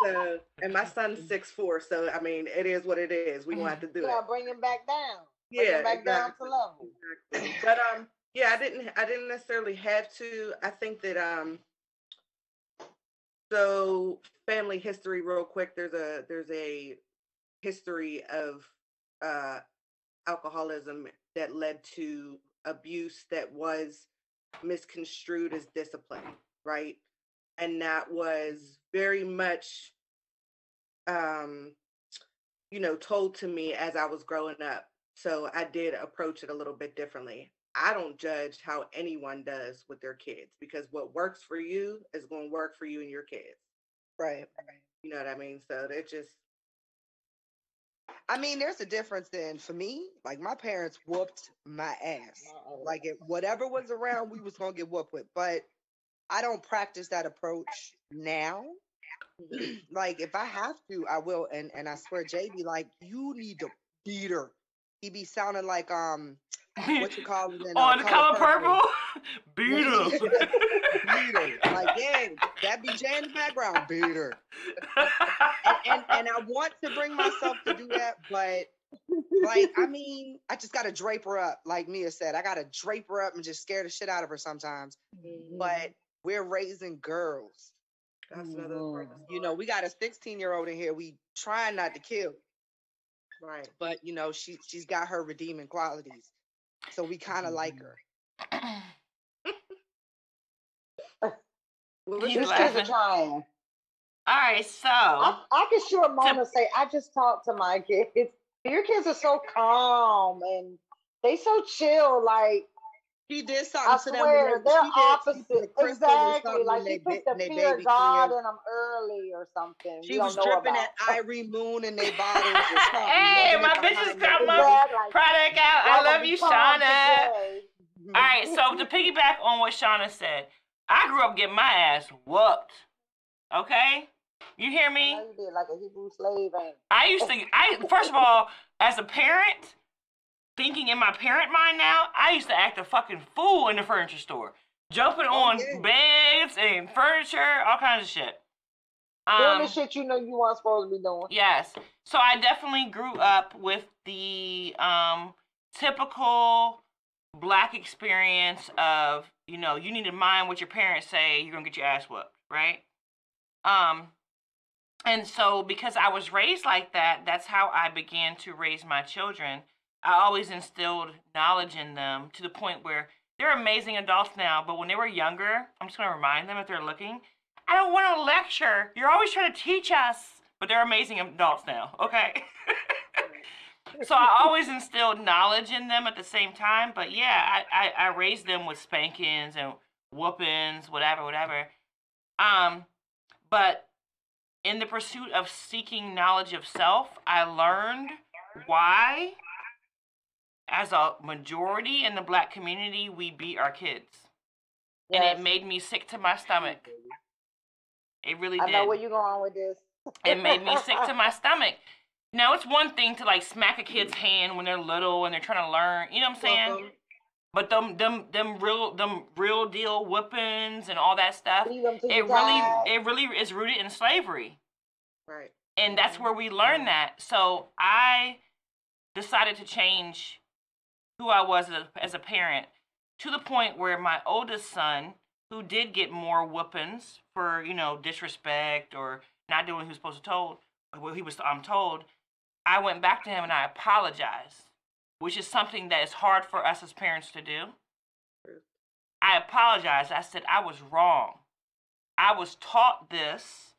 So, and my son's 6'4", so I mean, it is what it is. We gonna have to do Yeah, it. bring him back down. Bring Yeah, him back down to exactly. level. Exactly. But yeah, I didn't necessarily have to. I think that so family history real quick. There's a history of uh alcoholism that led to abuse that was misconstrued as discipline, right? And that was very much um told to me as I was growing up. So I did approach it a little bit differently. I don't judge how anyone does with their kids because what works for you is going to work for you and your kids. Right. You know what I mean? So they just I mean, there's a difference in for me. Like my parents whooped my ass. Like whatever was around, we was gonna get whooped with. But I don't practice that approach now. Like if I have to, I will. And I swear, Jay be like, you need to beat her. He be sounding like what you call it in On the Color Color Purple, Purple. beat him. Beat her. Like yeah, that be Jay in the background. Beat her. And I want to bring myself to do that, but like I mean, I just gotta drape her up, like Mia said. I gotta drape her up and just scare the shit out of her sometimes. But we're raising girls. that's another part of the You know, we got a 16-year-old in here. We trying not to kill, story. Right. but you know, she's got her redeeming qualities. So we kind of like her. Well, He's These kids laughing. are trying. All right, so I can sure Mona say, I just talked to my kids. Your kids are so calm and they so chill. Like She did I something to them swear, when they're she put a opposite. crystal or Exactly. something Like in she put the they fear baby of God crib. in them early or something. She We don't was know dripping about. that Irie Moon in their bottles or something. hey, rubbing my it bitches behind got their my ears. Exactly. product out. I Y'all gonna love be you, calm Shauna. today. All right, so to piggyback on what Shauna said, I grew up getting my ass whooped. Okay, you hear I me? know you did like a Hebrew slave, ain't First of all, as a parent, thinking in my parent mind now, I used to act a fucking fool in the furniture store, jumping on yeah. beds and furniture, all kinds of shit. doing the shit you know you weren't supposed to be doing. Yes. So I definitely grew up with the typical black experience of, you know, you need to mind what your parents say, you're gonna get your ass whooped, right? And so because I was raised like that, that's how I began to raise my children. I always instilled knowledge in them to the point where they're amazing adults now, but when they were younger, I'm just gonna remind them if they're looking, I don't want to lecture. You're always trying to teach us, but they're amazing adults now, okay? So I always instilled knowledge in them at the same time, but yeah, I raised them with spankings and whoopings, whatever. But in the pursuit of seeking knowledge of self, I learned why, as a majority in the black community, we beat our kids. Yes. And it made me sick to my stomach. It really did. I know where you're going with this. It made me sick to my stomach. Now, it's one thing to like smack a kid's hand when they're little and they're trying to learn, you know what I'm saying? But them real deal whoopings and all that stuff, it really is rooted in slavery. Right. And that's where we learned that. So I decided to change who I was as a parent to the point where my oldest son, who did get more whoopings for, you know, disrespect or not doing what he was supposed to told, I'm told, I went back to him and I apologized, which is something that is hard for us as parents to do. I apologized. I said I was wrong. I was taught this.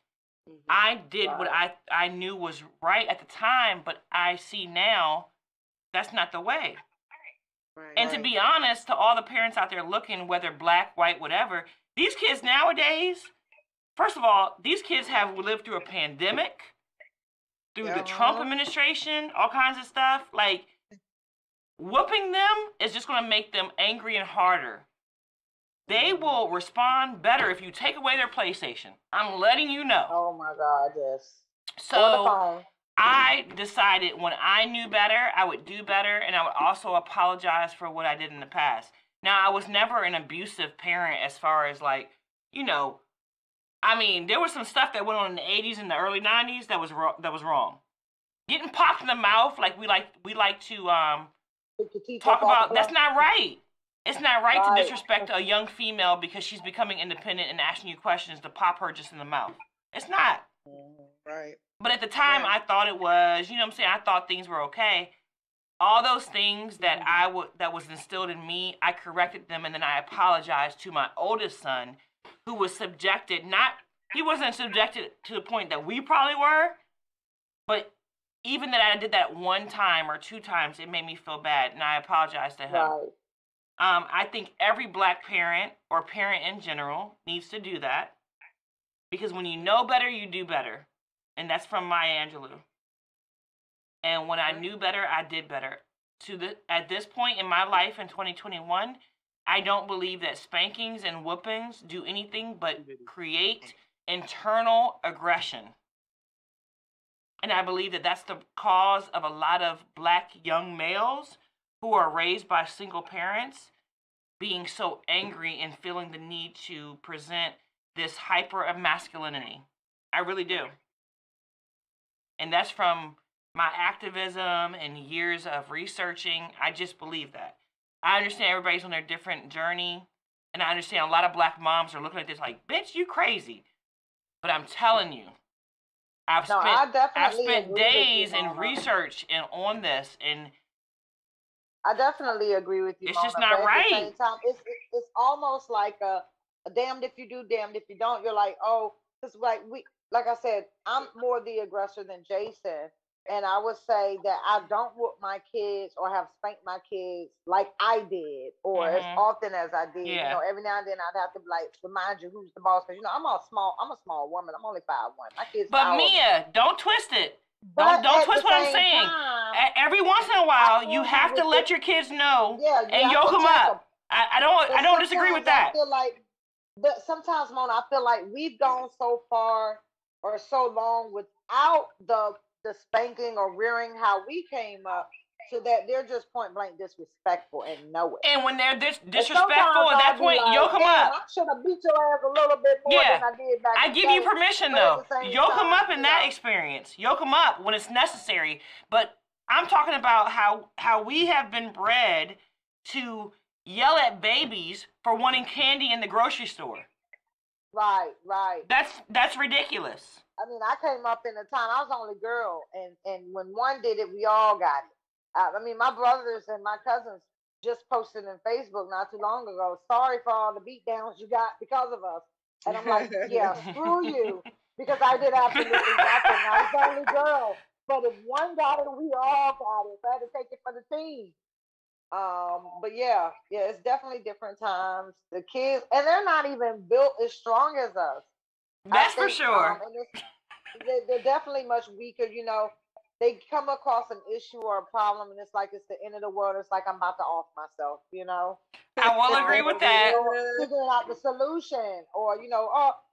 I did what I knew was right at the time, but I see now that's not the way. Right. And to be honest, to all the parents out there looking, whether black, white, whatever, these kids nowadays, first of all, these kids have lived through a pandemic, through the Trump administration, all kinds of stuff. Like, whooping them is just going to make them angry and harder. They will respond better if you take away their PlayStation. I'm letting you know. Oh my God, yes. So I decided when I knew better, I would do better, and I would also apologize for what I did in the past. Now, I was never an abusive parent as far as like, you know, I mean, there was some stuff that went on in the 80s and the early 90s that was wrong. Getting popped in the mouth like we like to talk about, that's not right. It's not right to disrespect a young female because she's becoming independent and asking you questions to pop her just in the mouth. It's not. Right. But at the time, I thought it was, you know what I'm saying? I thought things were okay. All those things that that was instilled in me, I corrected them, and then I apologized to my oldest son, who was subjected, he wasn't subjected to the point that we probably were, but even that I did that one time or two times, it made me feel bad, and I apologized to him. Right. I think every black parent or parent in general needs to do that, because when you know better, you do better. and that's from Maya Angelou. And when I knew better, I did better. At this point in my life in 2021, I don't believe that spankings and whoopings do anything but create internal aggression. And I believe that that's the cause of a lot of black young males who are raised by single parents being so angry and feeling the need to present this hyper of masculinity. I really do. And that's from my activism and years of researching. I just believe that. I understand everybody's on their different journey, and I understand a lot of black moms are looking at this like, bitch, you crazy. But I'm telling you, I've spent days in research and on this, and I definitely agree with you. It's Mona, just not but right. At the same time, it's almost like a damned if you do, damned if you don't. You're like, oh, because like I said, I'm more the aggressor than Jason, and I would say that I don't whoop my kids or have spanked my kids like I did or as often as I did. Yeah. You know, every now and then I'd have to like remind you who's the boss, because you know I'm a small woman. I'm only 5'1". My kids. But Mia, don't twist it. But don't twist what I'm same saying. time, Every once in a while, you agree have to with let it. your kids know Yeah, you and have yoke to them check 'em. up. I don't disagree with that. I feel like, but sometimes, Mona, I feel like we've gone so far or so long without the spanking or rearing how we came up, so that they're just point blank disrespectful and know it. And when they're disrespectful sometimes at that I'll be point, like, yoke them damn, up. I should have beat your ass a little bit more Yeah. than I did back I in the give you day. permission But at though. the same Yoke them time, up in you that know. experience. Yoke them up when it's necessary. But I'm talking about how we have been bred to yell at babies for wanting candy in the grocery store. Right. That's ridiculous. I mean, I came up in a time I was the only girl, and when one did it, we all got it. I mean, my brothers and my cousins just posted in Facebook not too long ago. Sorry for all the beat downs you got because of us. And I'm like, yeah, screw you, because I did absolutely nothing. I was the only girl, but if one got it, we all got it. So I had to take it for the team. But yeah, it's definitely different times. The kids, and they're not even built as strong as us. That's for sure. And they're definitely much weaker. You know, they come across an issue or a problem, and it's like it's the end of the world. It's like I'm about to off myself. You know. I will agree with that. Figuring out the solution, or you know,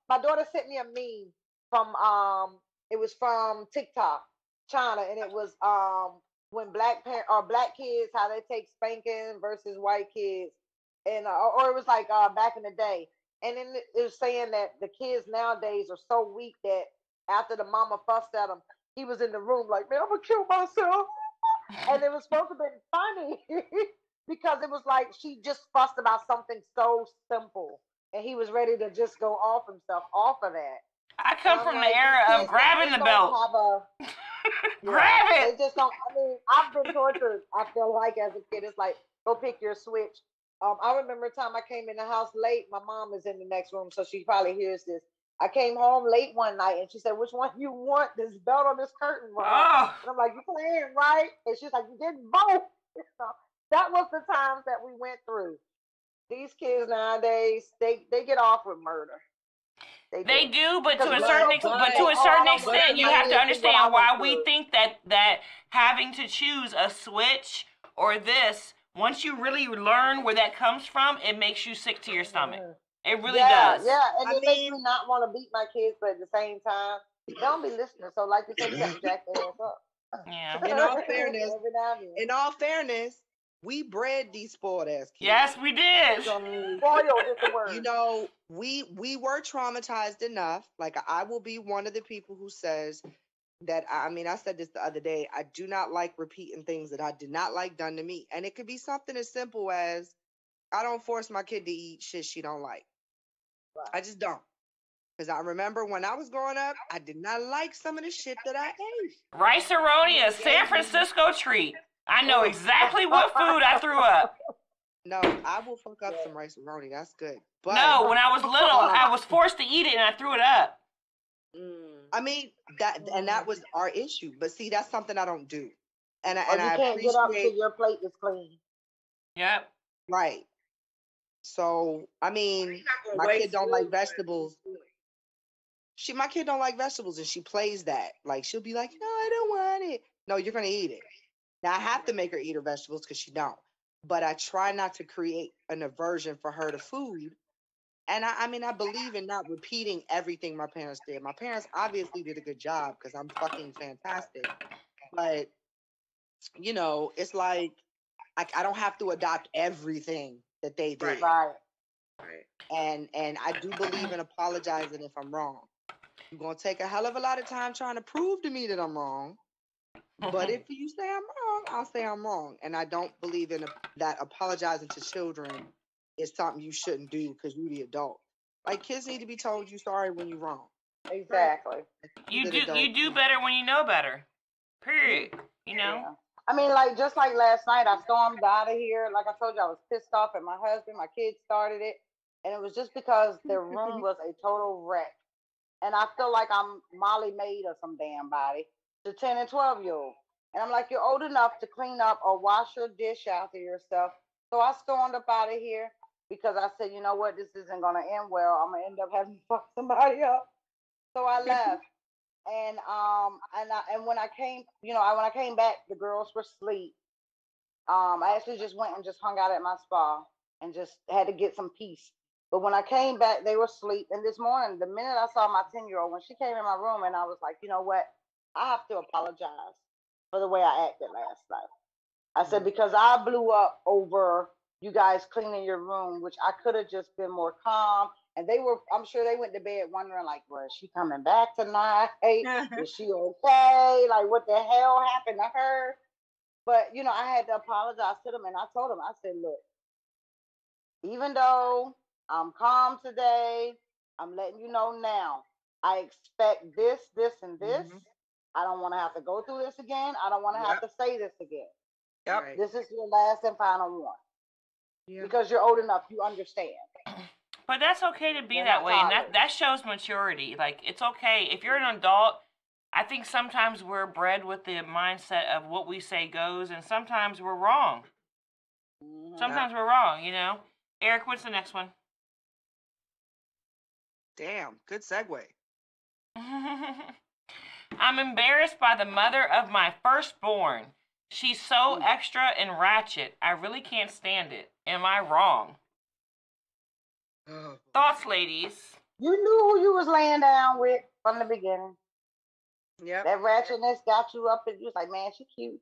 my daughter sent me a meme from it was from TikTok, China, and it was when black kids, how they take spanking versus white kids, and or it was like back in the day, and then it was saying that the kids nowadays are so weak that after the mama fussed at him, he was in the room like, man, I'm gonna kill myself, and it was supposed to be funny. Because it was like she just fussed about something so simple, and he was ready to just go off himself off of that. I come from the era of grabbing the belt. Grab it. They just don't. I mean, I've been tortured. I feel like as a kid, it's like go pick your switch. I remember a time I came in the house late. My mom is in the next room, so she probably hears this. I came home late one night, and she said, "Which one you want? This belt or this curtain rod?" Oh. And I'm like, "You playing right?" And she's like, "You getting both." That was the times that we went through. These kids nowadays, they get off with murder. They do, but to a Because certain we're extent, you have to understand why we think that having to choose a switch or this, once you really learn where that comes from, it makes you sick to your stomach. It really does. Yeah, and it makes me not want to beat my kids, but at the same time, they don't be listening. So, like you said, you got to jack their ass up. Yeah. In all fairness, we bred these spoiled ass kids. Yes, we did. Spoiled is the word. You know, we were traumatized enough. Like, I will be one of the people who says that, I mean, I said this the other day, I do not like repeating things that I did not like done to me. And it could be something as simple as I don't force my kid to eat shit she don't like. Right. I just don't. Because I remember when I was growing up, I did not like some of the shit that I ate. Rice-A-Roni, a San Francisco treat. I know exactly what food I threw up. No, I will fuck up some Rice-A-Roni. That's good. But no, when I was little, I was forced to eat it and I threw it up. I mean, that was our issue. But see, that's something I don't do. And I can't get up till your plate is clean. Yep. Right. So, I mean, my kid don't like vegetables. my kid don't like vegetables, and she plays that. Like, she'll be like, no, I don't want it. No, you're gonna eat it. Now I have to make her eat her vegetables because she don't. But I try not to create an aversion for her to food. And I mean, I believe in not repeating everything my parents did. My parents obviously did a good job because I'm fucking fantastic. But it's like I don't have to adopt everything that they Right. did. Right. Right. And I do believe in apologizing if I'm wrong. You're gonna take a hell of a lot of time trying to prove to me that I'm wrong. But if you say I'm wrong, I'll say I'm wrong. And I don't believe in that apologizing to children is something you shouldn't do because you're the adult. Like, kids need to be told you sorry when you're wrong. Exactly. You do better when you know better. Period. You know? Yeah. I mean, like, just like last night, I stormed out of here. Like I told you, I was pissed off at my husband. My kids started it. And it was just because their room was a total wreck. And I feel like I'm Molly Maid or some damn body to 10 and 12-year-old. And I'm like, you're old enough to clean up or wash your dish after yourself. So I stormed up out of here because I said, you know what, this isn't going to end well. I'm going to end up having to fuck somebody up. So I left. And when I came, when I came back, the girls were asleep. I actually just went and just hung out at my spa and just had to get some peace. But when I came back, they were asleep. And this morning, the minute I saw my 10-year-old, when she came in my room, and I was like, you know what? I have to apologize for the way I acted last night. I said, because I blew up over you guys cleaning your room, which I could have just been more calm. And I'm sure they went to bed wondering, like, well, is she coming back tonight? Is she okay? Like, what the hell happened to her? But, I had to apologize to them. And I told them, I said, look, even though I'm calm today, I'm letting you know now. I expect this, this, and this. I don't want to have to go through this again. I don't want to have to say this again. Yep. Right. This is your last and final one. Yeah. Because you're old enough, you understand. But that's okay to be They're that not way, and tolerant. that shows maturity. Like, it's okay if you're an adult. I think sometimes we're bred with the mindset of what we say goes, and sometimes we're wrong. Sometimes we're wrong, Eric, what's the next one? Damn, good segue. I'm embarrassed by the mother of my firstborn. She's so extra and ratchet. I really can't stand it. Am I wrong? Thoughts, ladies? You knew who you was laying down with from the beginning. Yep. That ratchetness got you up, and you was like, man, she cute.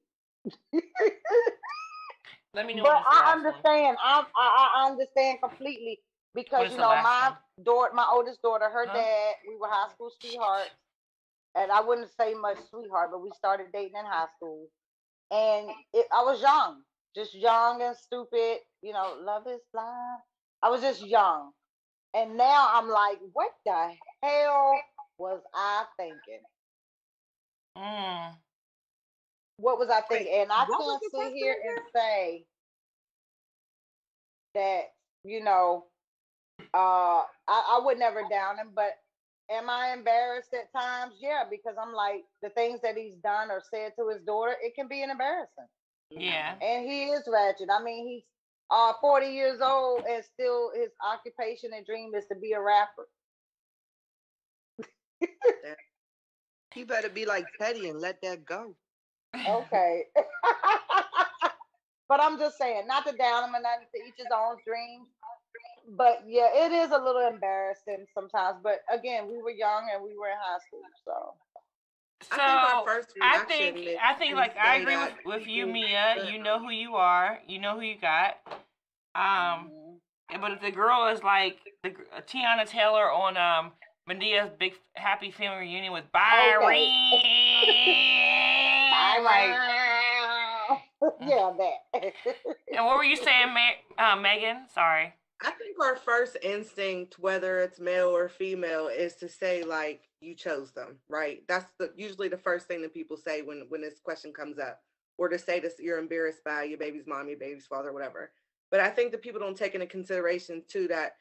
Let me know. But I understand. I understand completely because my oldest daughter, her dad, we were high school sweethearts, and I wouldn't say much sweetheart, but we started dating in high school, and I was young, just young and stupid. Love is blind. I was just young, and now I'm like, what the hell was I thinking? What was I thinking? And I can't sit here and say that, I would never down him, but am I embarrassed at times? Yeah, because I'm like, the things that he's done or said to his daughter, it can be an embarrassing. Yeah. And he is ratchet. I mean, he's 40 years old and still his occupation and dream is to be a rapper. He better be like Teddy and let that go. Okay. But I'm just saying, not to down him and not to each his own dreams. But yeah, it is a little embarrassing sometimes. But again, we were young and we were in high school, so. So I think our first reaction I think like I agree with you, Mia. You know who you are. You know who you got. But if the girl is like the Tiana Taylor on Medea's Big Happy Family Reunion with Byron. Yeah, that. And what were you saying, Megan? Sorry. I think our first instinct, whether it's male or female, is to say like you chose them, right? That's usually the first thing that people say when this question comes up, or to say this you're embarrassed by your baby's mom, your baby's father, whatever. But I think that people don't take into consideration too that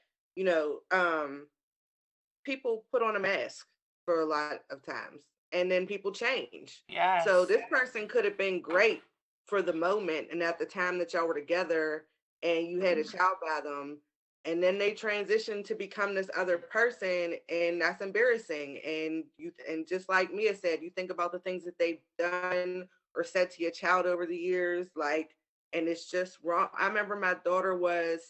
people put on a mask for a lot of times, and then people change. Yes. So this person could have been great for the moment, and at the time that y'all were together and you had a child by them, and then they transition to become this other person, and that's embarrassing. And just like Mia said, you think about the things that they've done or said to your child over the years, like, and it's just wrong. I remember my daughter was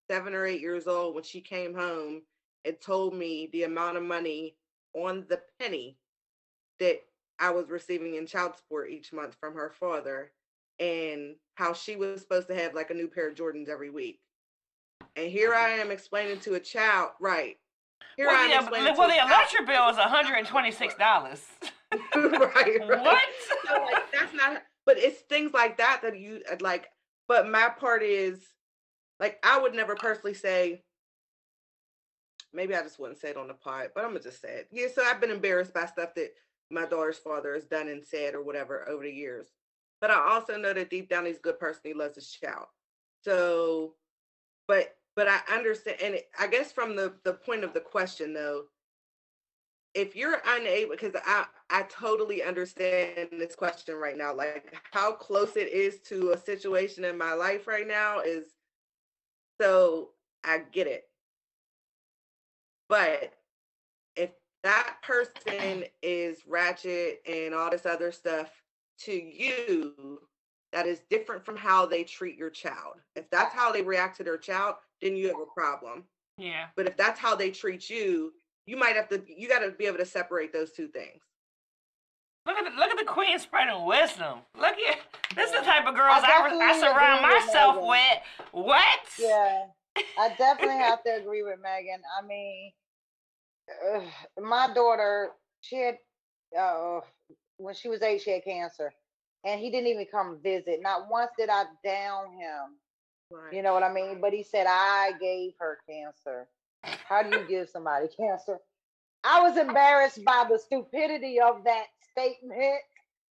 7 or 8 years old when she came home and told me the amount of money on the penny that I was receiving in child support each month from her father, and how she was supposed to have like a new pair of Jordans every week. And here I am explaining to a child, right? Here I am explaining to well, a the child. electric bill is $126. Right. What? So like that's not. But it's things like that that you like. But my part is like I would never personally say. Maybe I just wouldn't say it on the pod, but I'm gonna just say it. Yeah. So I've been embarrassed by stuff that my daughter's father has done and said or whatever over the years. But I also know that deep down he's a good person. He loves his child. So, but I understand, and I guess from the point of the question though, if you're unable, because I totally understand this question right now, like how close it is to a situation in my life right now is, so I get it. But if that person is ratchet and all this other stuff to you, that is different from how they treat your child. If that's how they react to their child, then you have a problem. Yeah. But if that's how they treat you, you got to be able to separate those two things. Look at the queen spreading wisdom. Look at this is the type of girls I definitely surround agree with myself Megan. with. What? Yeah, I definitely have to agree with Megan. I mean, my daughter, she had, when she was 8, she had cancer, and he didn't even come visit. Not once did I down him. Right. You know what I mean? But he said, I gave her cancer. How do you give somebody cancer? I was embarrassed by the stupidity of that statement.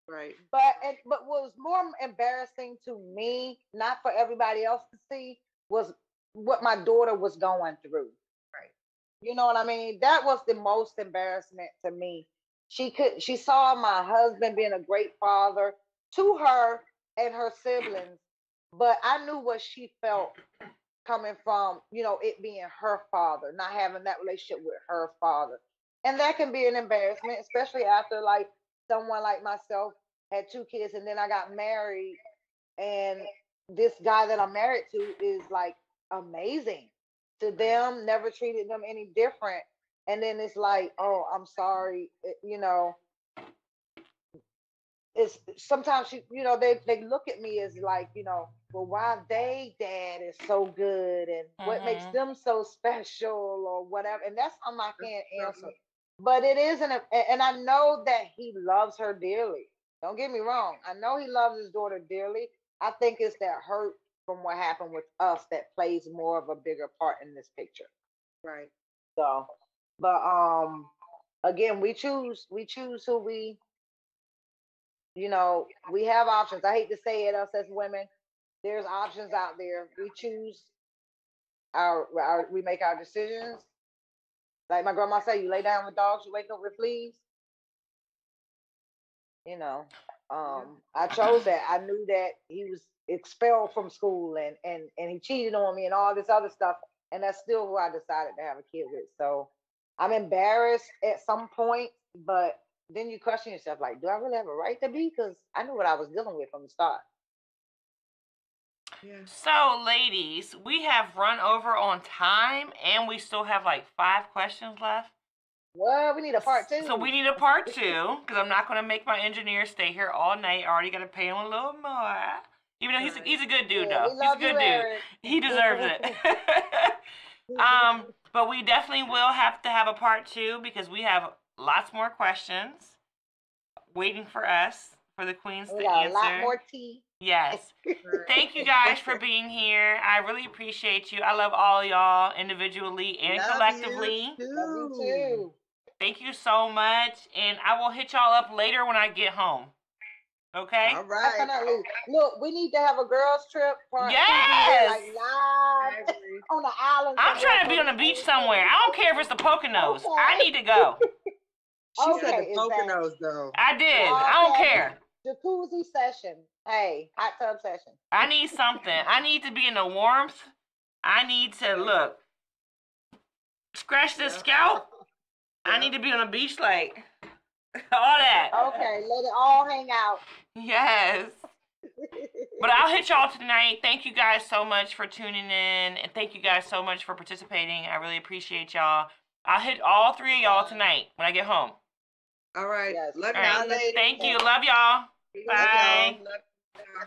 Right. But what was more embarrassing to me, not for everybody else to see, was what my daughter was going through. Right. You know what I mean? That was the most embarrassment to me. She saw my husband being a great father to her and her siblings, but I knew what she felt coming from, it being her father, not having that relationship with her father. And that can be an embarrassment, especially after like someone like myself had 2 kids and then I got married, and this guy that I'm married to is like amazing to them, never treated them any different. And then it's like, oh, I'm sorry, it's sometimes they look at me as like, well, why they dad is so good and what makes them so special or whatever, and that's something I can't answer. But it isn't, and I know that he loves her dearly. Don't get me wrong, I know he loves his daughter dearly. I think it's that hurt from what happened with us that plays more of a bigger part in this picture. Right. So, but again, we choose who we have options. I hate to say it, us as women, there's options out there. We choose we make our decisions. Like my grandma said, you lay down with dogs, you wake up with fleas. I chose that. I knew that he was expelled from school and he cheated on me and all this other stuff. And that's still who I decided to have a kid with. So I'm embarrassed at some point, but then you question yourself, like, do I really have a right to be? Because I knew what I was dealing with from the start. Yeah. So, ladies, we have run over on time, and we still have like 5 questions left. Well, we need a part 2. So we need a part 2, because I'm not going to make my engineer stay here all night. I already got to pay him a little more. Even though he's a good dude, though. He's a good dude. Eric. He deserves it. But we definitely will have to have a part 2, because we have lots more questions waiting for us, for the queens to answer. A lot more tea. Yes. Thank you guys for being here. I really appreciate you. I love all y'all individually and collectively. Love you too. Thank you so much. And I will hit y'all up later when I get home. Okay? All right. Definitely. Look, we need to have a girls trip part. Yes. Like live on the island. I'm trying to be on the beach somewhere. I don't care if it's the Poconos. Okay. I need to go. She said the Poconos, though. I did. I don't care. Jacuzzi session. Hey, hot tub session. I need something. I need to be in the warmth. I need to look. Scratch the Yeah. scalp. I Yeah. need to be on a beach like all that. Okay, let it all hang out. Yes. But I'll hit y'all tonight. Thank you guys so much for tuning in, and thank you guys so much for participating. I really appreciate y'all. I'll hit all three of y'all tonight when I get home. All right. Yes. Love All y'all. right. Thank you. Love y'all. Love Bye. y'all. Love y'all.